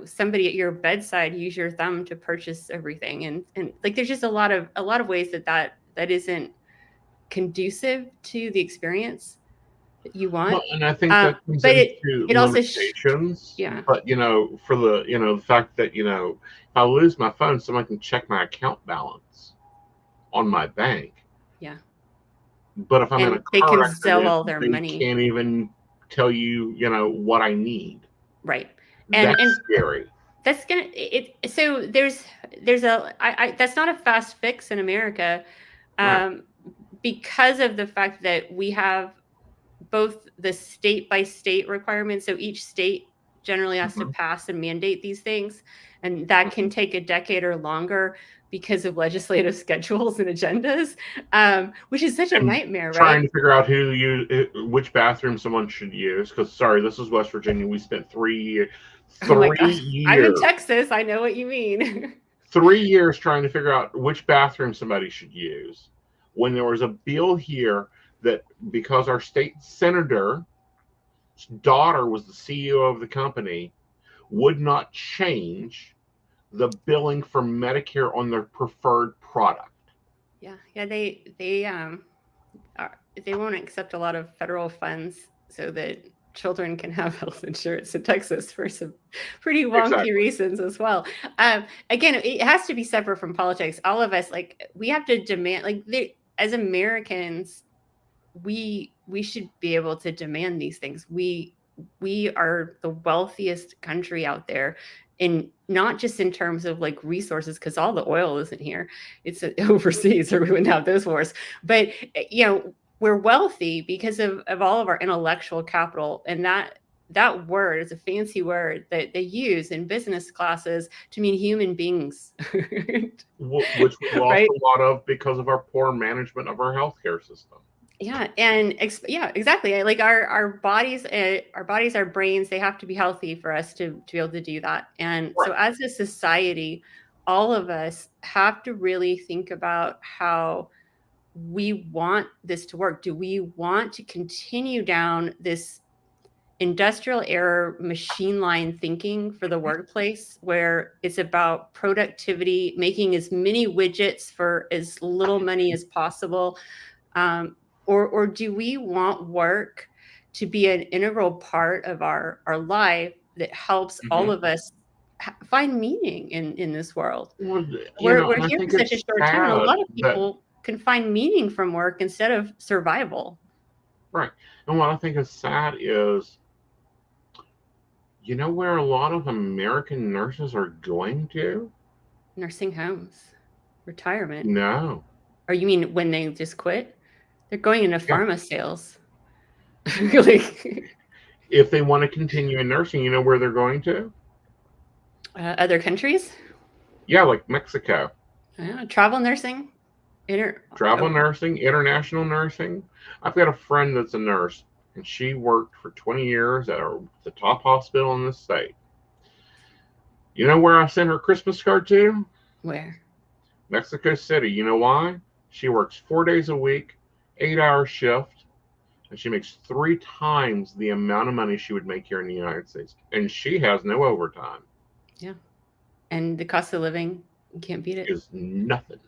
somebody at your bedside use your thumb to purchase everything. And like there's just a lot of ways that isn't conducive to the experience that you want. Well, and I think that comes but into it also limitations. yeah. But for the fact that if I lose my phone, someone can check my account balance on my bank. Yeah. But if I'm in a they car can sell all their they money. can't even tell you what I need. Right. That's scary. That's gonna so there's that's not a fast fix in America, because of the fact that we have both the state by state requirements. So each state generally has to pass and mandate these things, and that can take a decade or longer because of legislative schedules and agendas, which is such a nightmare, trying right? to figure out which bathroom someone should use. Because this is West Virginia. We spent 3 years. I'm in Texas. I know what you mean. 3 years trying to figure out which bathroom somebody should use. When there was a bill here that, because our state senator's daughter was the CEO of the company, would not change the billing for Medicare on their preferred product. Yeah, they won't accept a lot of federal funds so that children can have health insurance in Texas for some pretty wonky reasons as well. Again, it has to be separate from politics. All of us, we have to demand, as Americans, we should be able to demand these things. We are the wealthiest country out there, in not just in terms of resources, because all the oil isn't here, it's overseas, or we wouldn't have those wars. But we're wealthy because of all of our intellectual capital, and that that word is a fancy word that they use in business classes to mean human beings. Which we lost Right? a lot of because of our poor management of our healthcare system. Yeah, and yeah, exactly. Like our bodies, our brains, they have to be healthy for us to be able to do that. And Right. so, as a society, all of us have to really think about how we want this to work. Do we want to continue down this industrial era machine line thinking for the workplace where it's about productivity, making as many widgets for as little money as possible? Or do we want work to be an integral part of our life that helps all Mm-hmm. of us find meaning in this world? Well, We're and I here think for such a it's short time, and a sad lot of that, people can find meaning from work instead of survival. right. And what I think is sad is, where a lot of American nurses are going to? Nursing homes, retirement. No. Or you mean when they just quit? They're going into Yeah. pharma sales. Like If they want to continue in nursing, you know where they're going to? other countries, Yeah, like Mexico. travel nursing. Travel nursing, international nursing. I've got a friend that's a nurse, and she worked for 20 years at the top hospital in the state. You know where I sent her Christmas card to? Where? Mexico City. You know why? She works 4 days a week, 8-hour shift, and she makes 3 times the amount of money she would make here in the United States. And she has no overtime. Yeah. And the cost of living, you can't beat it. Is nothing.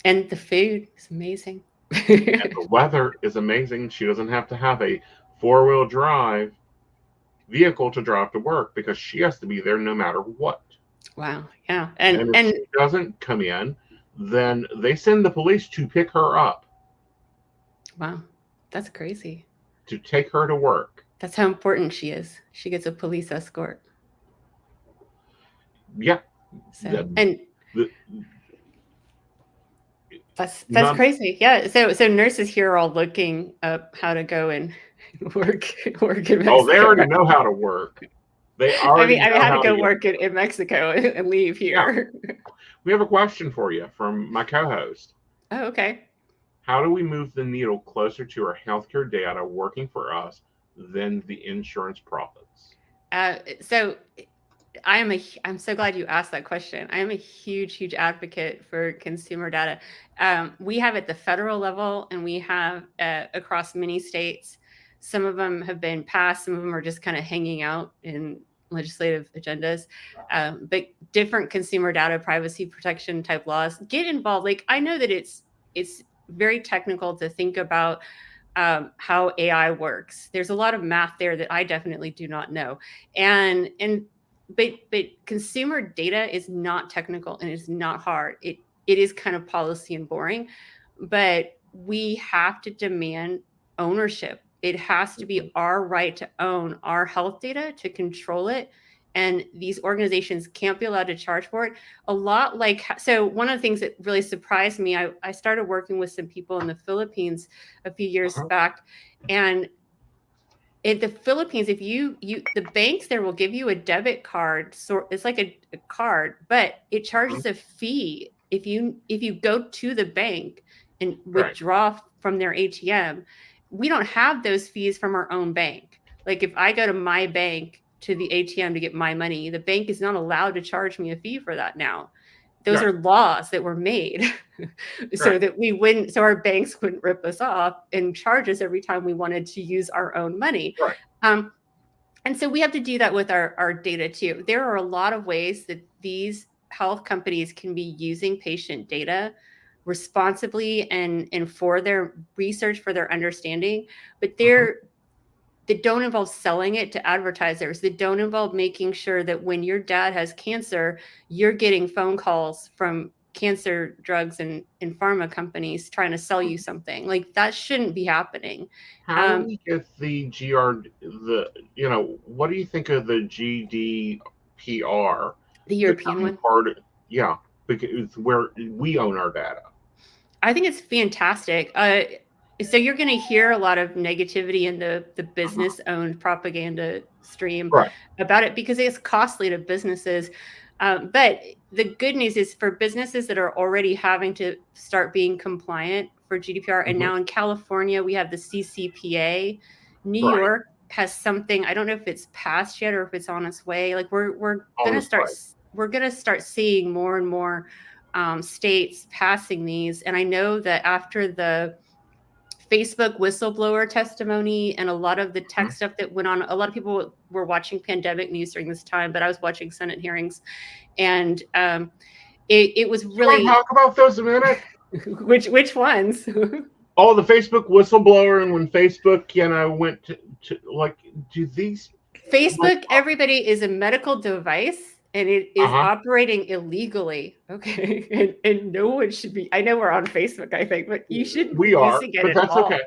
And the food is amazing. And the weather is amazing. She doesn't have to have a 4-wheel drive vehicle to drive to work because she has to be there no matter what. Wow. Yeah. And if she doesn't come in, then they send the police to pick her up. Wow. That's crazy. To take her to work. That's how important she is. She gets a police escort. Yeah. So, the, that's crazy. Yeah. So nurses here are all looking up how to go and work in Mexico. Oh, they already know how to work. They already I mean, how to go to work in Mexico and leave here. Yeah. We have a question for you from my co-host. Oh, okay. How do we move the needle closer to our healthcare data working for us than the insurance profits? So I'm so glad you asked that question. I am a huge advocate for consumer data. We have at the federal level, and we have across many states. Some of them have been passed. Some of them are just kind of hanging out in legislative agendas. But different consumer data privacy protection type laws get involved. Like, I know that it's very technical to think about how AI works. There's a lot of math there that I definitely do not know. But consumer data is not technical and it's not hard. It is kind of policy and boring, but we have to demand ownership. It has to be our right to own our health data, to control it. And these organizations can't be allowed to charge for it. A lot like, so one of the things that really surprised me, I started working with some people in the Philippines a few years back. And in the Philippines, if you the banks there will give you a debit card. So it's like a card, but it charges a fee if you go to the bank and withdraw from their ATM. We don't have those fees from our own bank. Like, if I go to my bank to the ATM to get my money, the bank is not allowed to charge me a fee for that now. Those are laws that were made so that we wouldn't, so our banks wouldn't rip us off and charge us every time we wanted to use our own money. And so we have to do that with our data too. There are a lot of ways that these health companies can be using patient data responsibly and for their research, for their understanding, but that don't involve selling it to advertisers, that don't involve making sure that when your dad has cancer, you're getting phone calls from cancer drugs and pharma companies trying to sell you something. Like, that shouldn't be happening. How do we get the what do you think of the GDPR? The European one? Because it's where we own our data. I think it's fantastic. so you're going to hear a lot of negativity in the business owned propaganda stream Right. about it because it's costly to businesses. But the good news is for businesses that are already having to start being compliant for GDPR, and Hmm. now in California we have the CCPA. New Right. York has something. I don't know if it's passed yet or if it's on its way. Like we're On gonna its way. start we're gonna start seeing more and more states passing these. And I know that after the Facebook whistleblower testimony and a lot of the tech Mhm. stuff that went on. A lot of people were watching pandemic news during this time, but I was watching Senate hearings, and it was You want to really talk about those a minute? which ones? Oh, the Facebook whistleblower, and when Facebook, went to like, do these like, Facebook, everybody is a medical device and it uh is huh, operating illegally. Okay. And no one should be, I know we're on Facebook, I think, but you shouldn't be we are, using it but at that's okay. all.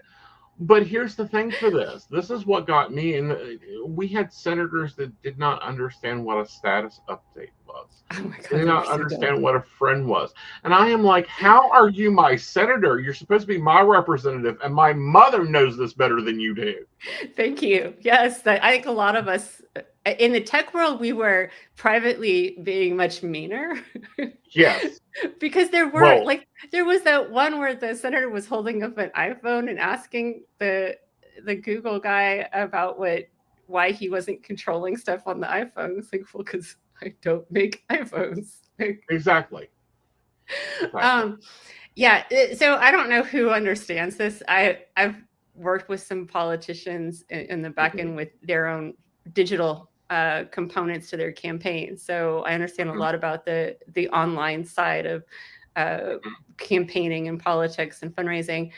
But here's the thing for this. This is what got me, and we had senators that did not understand what a status update was. Oh my They God, did they were not so dumb. understand what a friend was. And I am like, how are you my senator? You're supposed to be my representative, and my mother knows this better than you do. Thank you. Yes, I think a lot of us in the tech world, we were privately being much meaner Yes. because there were Well, like there was that one where the senator was holding up an iPhone and asking the Google guy about why he wasn't controlling stuff on the iPhone. It's like, well, because I don't make iPhones. exactly. Exactly. um, yeah, so I don't know who understands this. I've worked with some politicians in the back Mhm. end with their own digital components to their campaigns. So I understand a Mhm. lot about the online side of uh, campaigning and politics and fundraising.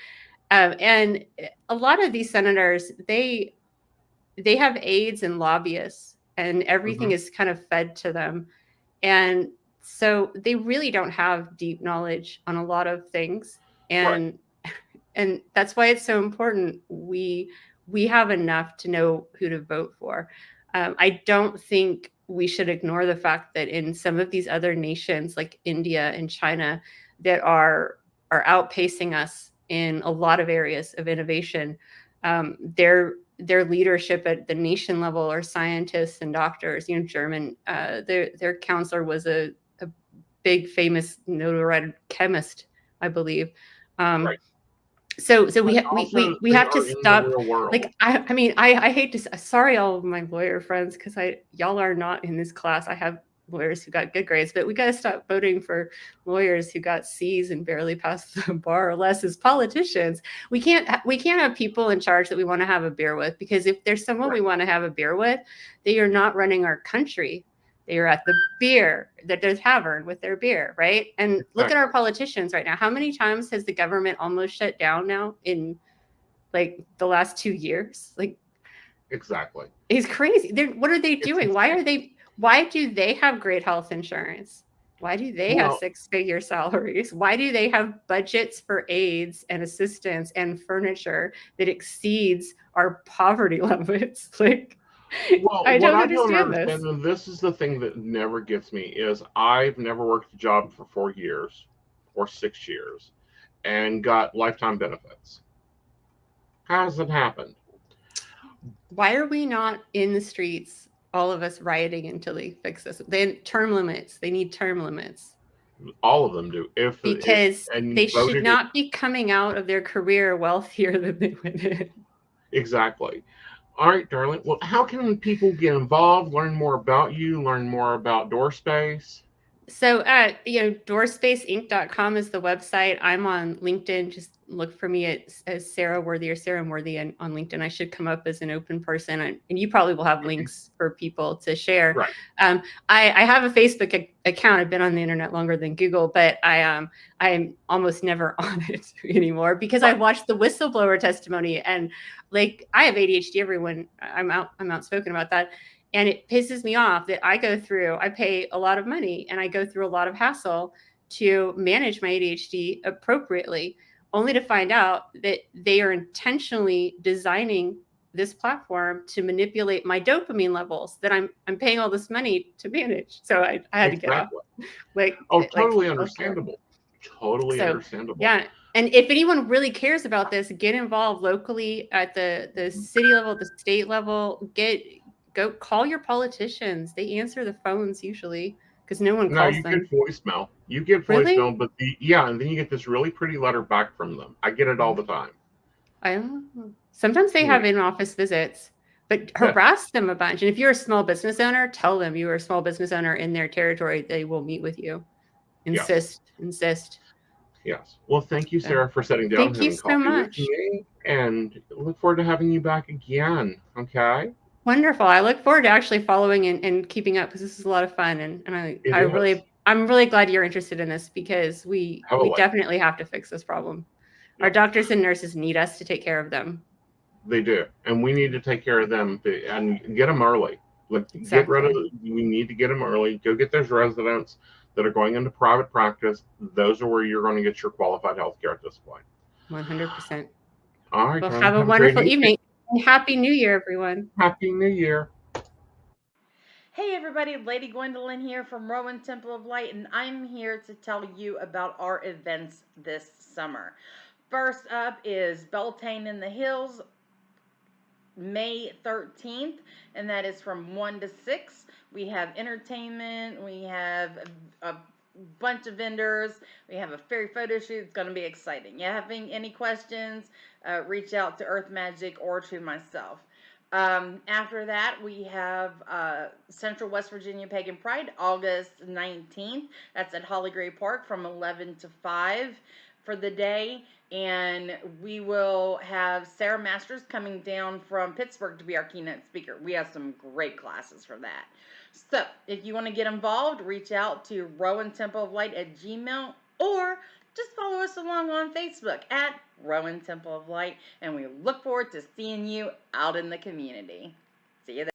And a lot of these senators, they have aides and lobbyists, and everything Mhm. is kind of fed to them. And so they really don't have deep knowledge on a lot of things. Right. And that's why it's so important we have enough to know who to vote for. I don't think we should ignore the fact that in some of these other nations like India and China that are outpacing us in a lot of areas of innovation, their leadership at the nation level are scientists and doctors. You know, German, their counselor was a big famous notoriety chemist, I believe. Um, Right. so But also, we they have to are in the stop. real world. Like I mean I hate to sorry all of my lawyer friends because I y'all are not in this class. I have lawyers who got good grades, but we got to stop voting for lawyers who got C's and barely passed the bar or less as politicians. We can't have people in charge that we want to have a beer with, because if there's someone we Right. want to have a beer with, they are not running our country. They are at the tavern with their beer, right? And look at our Exactly. politicians right now. How many times has the government almost shut down now in like the last 2 years? Like Exactly. it's crazy. What are they It's doing? insane. Why do they have great health insurance? Why do they have Well, six-figure salaries? Why do they have budgets for aides and assistants and furniture that exceeds our poverty limits? Like I what don't I don't understand understand, this. and this is the thing that never gets me, is I've never worked a job for 4 years or 6 years and got lifetime benefits. How has it happened? Why are we not in the streets, all of us rioting until they fix this? They term limits. They need term limits All of them do. If it, because and they should voted it not be coming out of their career wealthier than they went in. exactly. All right, darling. Well, how can people get involved, learn more about you, learn more about Door Space? So, doorspaceinc.com is the website. I'm on LinkedIn. Just look for me as Sarah Worthy or Sarah Worthy on LinkedIn. I should come up as an open person. And you probably will have links for people to share. Right. I have a Facebook account. I've been on the internet longer than Google, but I'm almost never on it anymore because I Right. watched the whistleblower testimony, and like I have ADHD. Everyone, I'm outspoken about that. And it pisses me off that I pay a lot of money and I go through a lot of hassle to manage my ADHD appropriately, only to find out that they are intentionally designing this platform to manipulate my dopamine levels that I'm paying all this money to manage. So I had to get off. Exactly. Like Oh, like totally healthcare. understandable. Totally So, understandable. yeah. And if anyone really cares about this, get involved locally at the city level, the state level. Go call your politicians. They answer the phones usually because no one No, calls you them. get voicemail. You get Really? voicemail, but and then you get this really pretty letter back from them. I get it all the time. I don't know. Sometimes they have in-office visits, but Yeah. harass them a bunch. And if you're a small business owner, tell them you are a small business owner in their territory. They will meet with you. Yes. Insist. Yes. Well, thank you, So, Sarah, for sitting down and thank you having so coffee with much. me, and look forward to having you back again. Okay. Wonderful. I look forward to actually following and keeping up because this is a lot of fun. And It is I'm really glad you're interested in this because we heavily. definitely have to fix this problem. Our Yep. doctors and nurses need us to take care of them. They do, and we need to take care of them and get them early. Like, get rid of. Exactly. We need to get them early. Go get those residents that are going into private practice. Those are where you're going to get your qualified health care at this point. 100%. All right, Well, Carla. have a Have a great wonderful evening. evening and Happy New Year, everyone. Happy New Year. Hey everybody, Lady Gwendolyn here from Rowan Temple of Light, and I'm here to tell you about our events this summer. First up is Beltane in the Hills, May 13th, and that is from 1 to 6. We have entertainment, we have a bunch of vendors, we have a fairy photo shoot. It's going to be exciting. You having any questions, reach out to Earth Magic or to myself. After that, we have Central West Virginia Pagan Pride, August 19th. That's at Holly Gray Park from 11 to 5 for the day. And we will have Sarah Masters coming down from Pittsburgh to be our keynote speaker. We have some great classes for that. So if you want to get involved, reach out to Rowan Temple of Light at Gmail, or just follow us along on Facebook at Rowan Temple of Light, and we look forward to seeing you out in the community. See you there.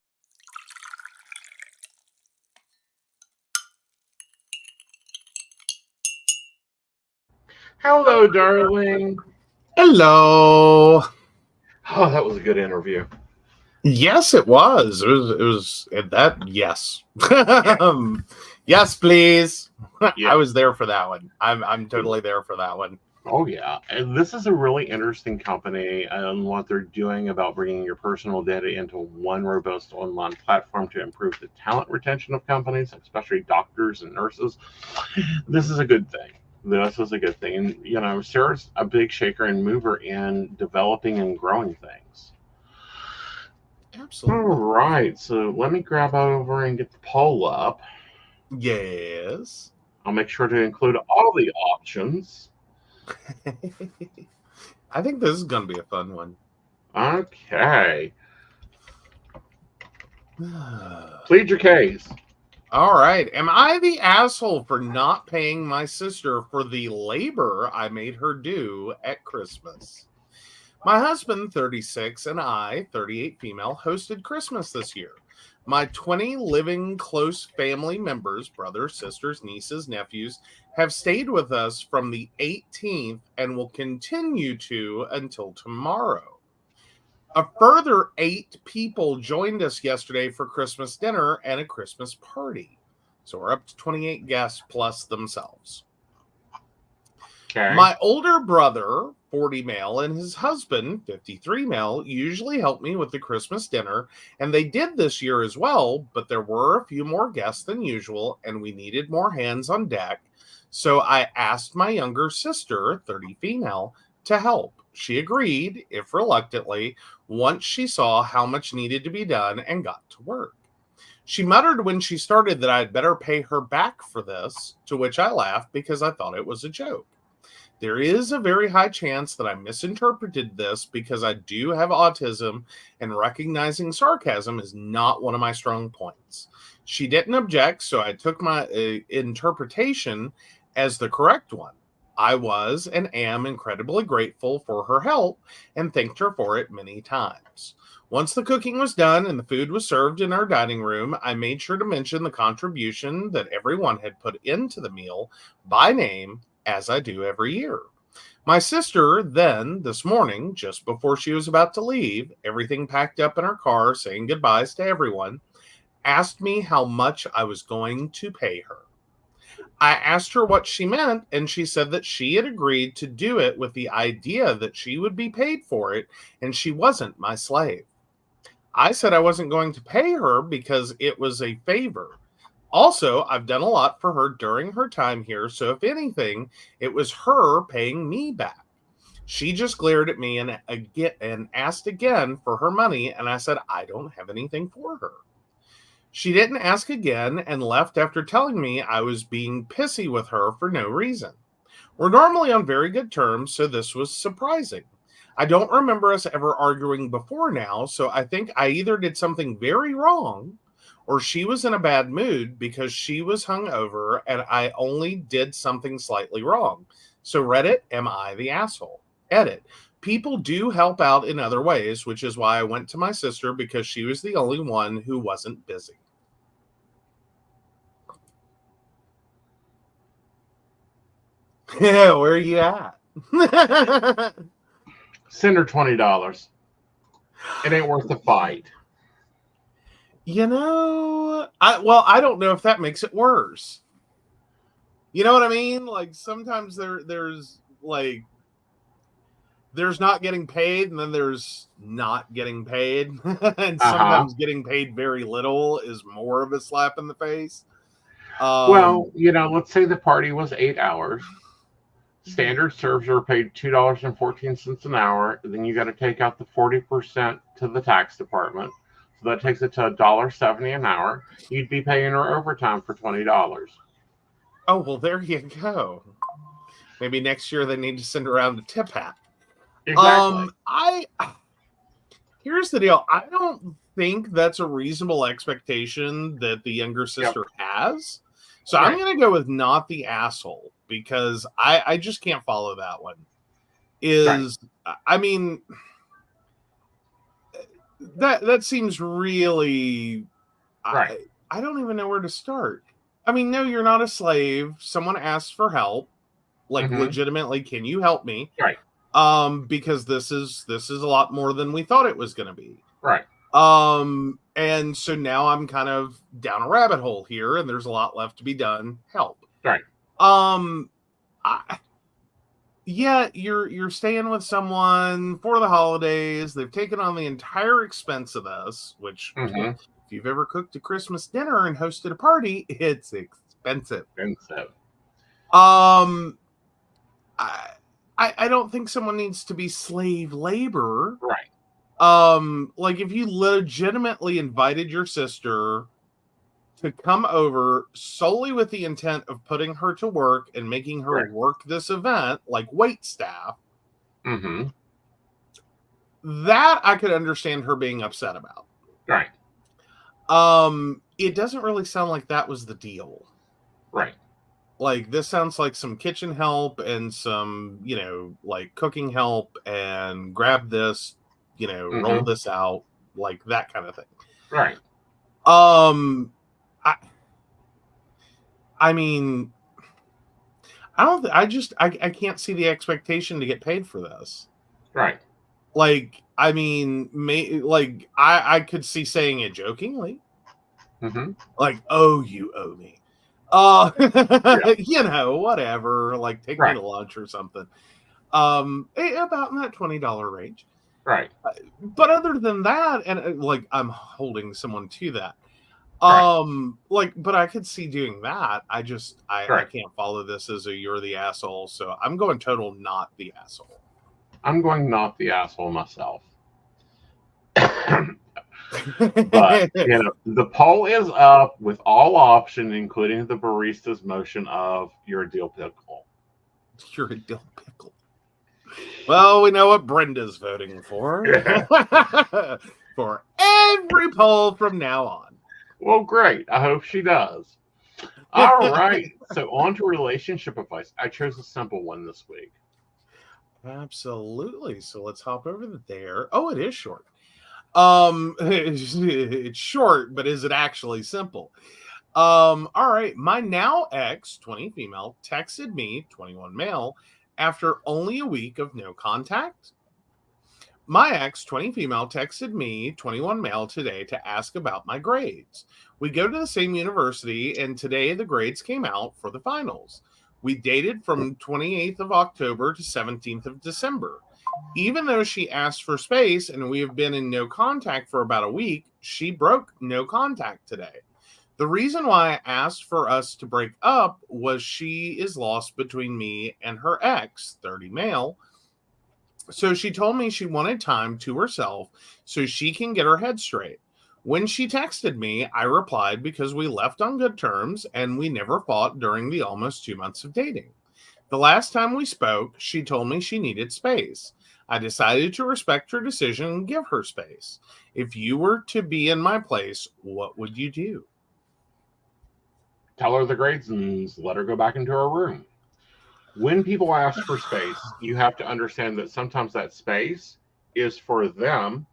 Hello, darling. Hello. Oh, that was a good interview. Yes, it was. It was that. Yes. Yes, please. Yeah. I was there for that one. I'm totally there for that one. Oh, yeah. And this is a really interesting company and what they're doing about bringing your personal data into one robust online platform to improve the talent retention of companies, especially doctors and nurses. This is a good thing. This is a good thing. And, you know, Sarah's a big shaker and mover in developing and growing things. Absolutely. All right. So let me grab over and get the poll up. Yes. I'll make sure to include all the options. I think this is going to be a fun one. Okay. Plead your case. All right. Am I the asshole for not paying my sister for the labor I made her do at Christmas? My husband, 36, and I, 38 female, hosted Christmas this year. My 20 living close family members, brothers, sisters, nieces, nephews, have stayed with us from the 18th and will continue to until tomorrow. A further 8 people joined us yesterday for Christmas dinner and a Christmas party. So we're up to 28 guests plus themselves. Okay. My older brother, 40 male, and his husband, 53 male, usually help me with the Christmas dinner, and they did this year as well, but there were a few more guests than usual, and we needed more hands on deck, so I asked my younger sister, 30 female, to help. She agreed, if reluctantly, once she saw how much needed to be done and got to work. She muttered when she started that I'd better pay her back for this, to which I laughed because I thought it was a joke. There is a very high chance that I misinterpreted this because I do have autism and recognizing sarcasm is not one of my strong points. She didn't object, so I took my interpretation as the correct one. I was and am incredibly grateful for her help and thanked her for it many times. Once the cooking was done and the food was served in our dining room, I made sure to mention the contribution that everyone had put into the meal by name, as I do every year. My sister then, this morning, just before she was about to leave, everything packed up in her car, saying goodbyes to everyone, asked me how much I was going to pay her. I asked her what she meant, and she said that she had agreed to do it with the idea that she would be paid for it, and she wasn't my slave. I said I wasn't going to pay her because it was a favor. Also, I've done a lot for her during her time here, so if anything, it was her paying me back. She just glared at me and asked again for her money, and I said I don't have anything for her. She didn't ask again and left after telling me I was being pissy with her for no reason. We're normally on very good terms, so this was surprising. I don't remember us ever arguing before now, so I think I either did something very wrong or she was in a bad mood because she was hungover and I only did something slightly wrong. So Reddit, am I the asshole? Edit. People do help out in other ways, which is why I went to my sister because she was the only one who wasn't busy. Yeah, where are you at? Send her $20. It ain't worth the fight. You know, I don't know if that makes it worse. You know what I mean? Like sometimes there's not getting paid, and then there's not getting paid, and sometimes getting paid very little is more of a slap in the face. Well, let's say the party was 8 hours. Standard serves are paid $2.14 an hour. Then you got to take out the 40% to the tax department. So that takes it to $1.70 an hour. You'd be paying her overtime for $20. Oh, well, there you go. Maybe next year they need to send around a tip hat. Exactly. Here's the deal. I don't think that's a reasonable expectation that the younger sister has. So I'm going to go with not the asshole because I just can't follow that one. I mean, that seems really, I don't even know where to start. I mean, no, you're not a slave. Someone asked for help. Like legitimately, can you help me? Right. Because this is a lot more than we thought it was going to be. Right. And so now I'm kind of down a rabbit hole here, and there's a lot left to be done. Help. Right. You're staying with someone for the holidays. They've taken on the entire expense of this, which if you've ever cooked a Christmas dinner and hosted a party, it's expensive. I don't think someone needs to be slave labor. Right. Like if you legitimately invited your sister to come over solely with the intent of putting her to work and making her work this event, like wait staff, that I could understand her being upset about. Right. It doesn't really sound like that was the deal. Right. Like this sounds like some kitchen help and some, like cooking help and grab this, roll this out, like that kind of thing. Right. I mean, I can't see the expectation to get paid for this. Right. Like, I mean, I could see saying it jokingly. Like, oh, you owe me. Whatever. Like, take me to lunch or something. About in that $20 range. Right. But other than that, and I'm holding someone to that. But I could see doing that. I can't follow this as you're the asshole. So I'm going total not the asshole. I'm going not the asshole myself. But the poll is up with all options, including the barista's motion of you're a dill pickle. You're a dill pickle. Well, we know what Brenda's voting for. For every poll from now on. Well, great. I hope she does. All right. So on to relationship advice. I chose a simple one this week. Absolutely. So let's hop over there. Oh, it is short. It's short, but is it actually simple? All right. My now ex, 20 female, texted me, 21 male, after only a week of no contact. My ex, 20 female, texted me, 21 male, today to ask about my grades. We go to the same university, and today the grades came out for the finals. We dated from 28th of October to 17th of December. Even though she asked for space and we have been in no contact for about a week, she broke no contact today. The reason why I asked for us to break up was she is lost between me and her ex, 30 male. So she told me she wanted time to herself so she can get her head straight. When she texted me, I replied because we left on good terms and we never fought during the almost 2 months of dating. The last time we spoke, she told me she needed space. I decided to respect her decision and give her space. If you were to be in my place, what would you do? Tell her the grades and let her go back into her room. When people ask for space, you have to understand that sometimes that space is for them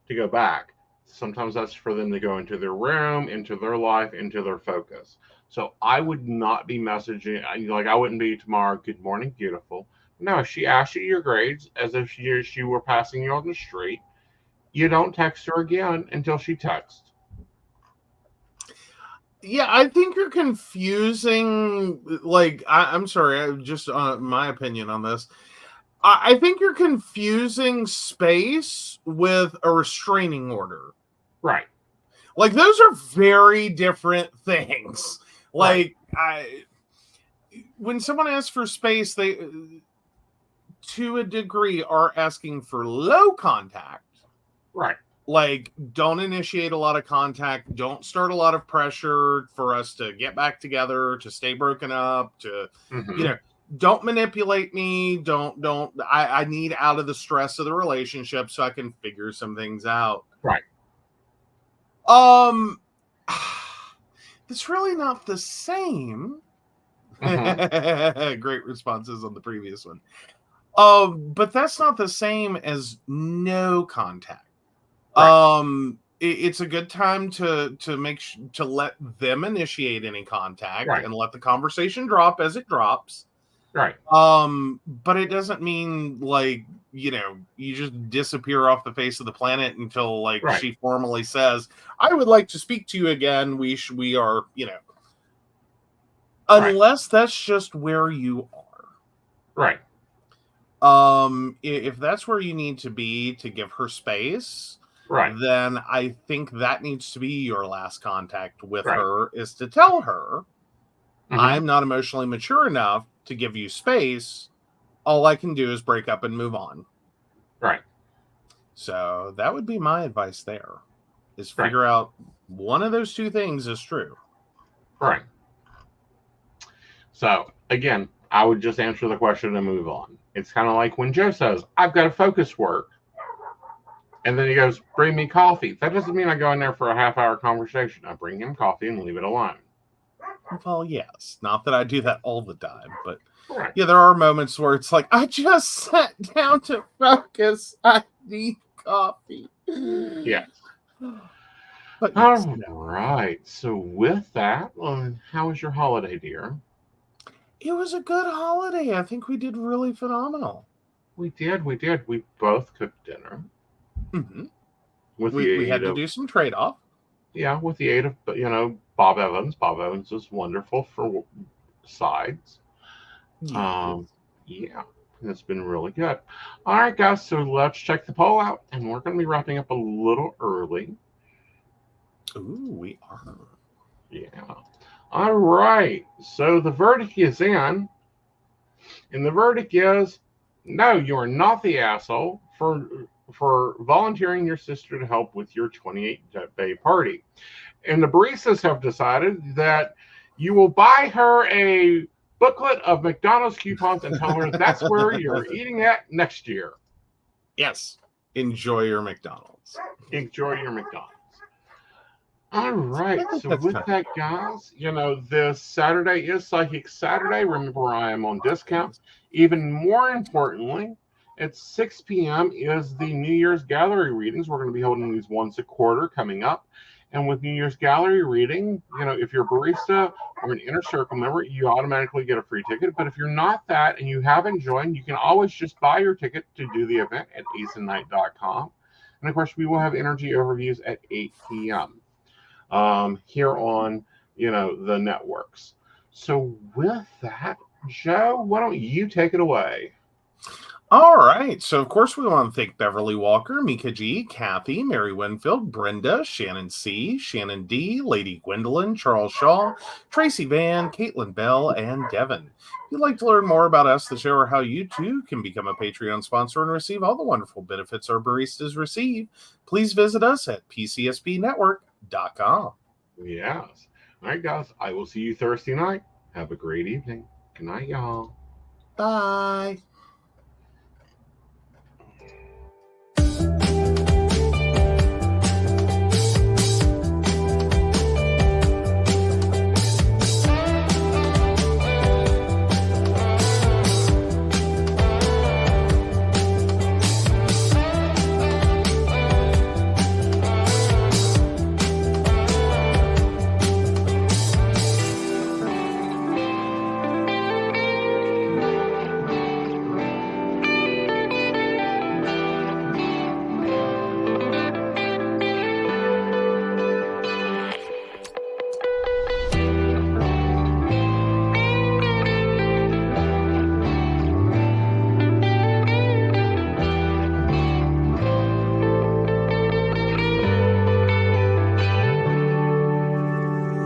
to go back. Sometimes that's for them to go into their room, into their life, into their focus. So I would not be messaging, like I wouldn't be tomorrow, good morning, beautiful. No, she asked you your grades as if she were passing you on the street. You don't text her again until she texts. Yeah, I think you're confusing, like, I'm sorry, just my opinion on this. I think you're confusing space with a restraining order. Right. Like, those are very different things. Like, when someone asks for space, they, to a degree, are asking for low contact. Right. Like, don't initiate a lot of contact. Don't start a lot of pressure for us to get back together, to stay broken up, to, you know, don't manipulate me. I need out of the stress of the relationship so I can figure some things out. Right. It's really not the same. Great responses on the previous one. But that's not the same as no contact. Right. It's a good time to let them initiate any contact, right, and let the conversation drop as it drops. Right. But it doesn't mean, like, you know, you just disappear off the face of the planet until, like, right, she formally says, I would like to speak to you again. We are, you know, unless right, that's just where you are. Right. If that's where you need to be to give her space, right, then I think that needs to be your last contact with right, her, is to tell her, I'm not emotionally mature enough to give you space. All I can do is break up and move on. Right. So that would be my advice there, is figure out one of those two things is true. Right. So again, I would just answer the question and move on. It's kind of like when Joe says, I've got to focus work. And then he goes, bring me coffee. That doesn't mean I go in there for a half-hour conversation. I bring him coffee and leave it alone. Well, yes. Not that I do that all the time, but yeah, there are moments where it's like, I just sat down to focus. I need coffee. Yes. But yes, all right. So with that, how was your holiday, dear? It was a good holiday. I think we did really phenomenal. We did. We both cooked dinner. We had to do some trade-off. Yeah, with the aid of, you know, Bob Evans. Bob Evans is wonderful for sides. Yeah, it's been really good. All right, guys, so let's check the poll out, and we're going to be wrapping up a little early. Ooh, we are. Yeah. All right, so the verdict is in, and the verdict is, no, you are not the asshole for volunteering your sister to help with your 28-day party. And the baristas have decided that you will buy her a booklet of McDonald's coupons and tell her that's where you're eating at next year. Yes. Enjoy your McDonald's. Enjoy your McDonald's. All right. So with that, guys, you know, this Saturday is Psychic Saturday. Remember, I am on discount. Even more importantly, at 6 p.m. is the New Year's Gallery readings. We're going to be holding these once a quarter coming up. And with New Year's Gallery reading, if you're a barista or an Inner Circle member, you automatically get a free ticket. But if you're not that and you haven't joined, you can always just buy your ticket to do the event at aesonknight.com. And of course, we will have energy overviews at 8 p.m. Here on, the networks. So with that, Joe, why don't you take it away? All right. So, of course, we want to thank Beverly Walker, Mika G, Kathy, Mary Winfield, Brenda, Shannon C, Shannon D, Lady Gwendolyn, Charles Shaw, Tracy Van, Caitlin Bell, and Devin. If you'd like to learn more about us, the show, or how you too can become a Patreon sponsor and receive all the wonderful benefits our baristas receive, please visit us at pcsbnetwork.com. Yes. All right, guys. I will see you Thursday night. Have a great evening. Good night, y'all. Bye.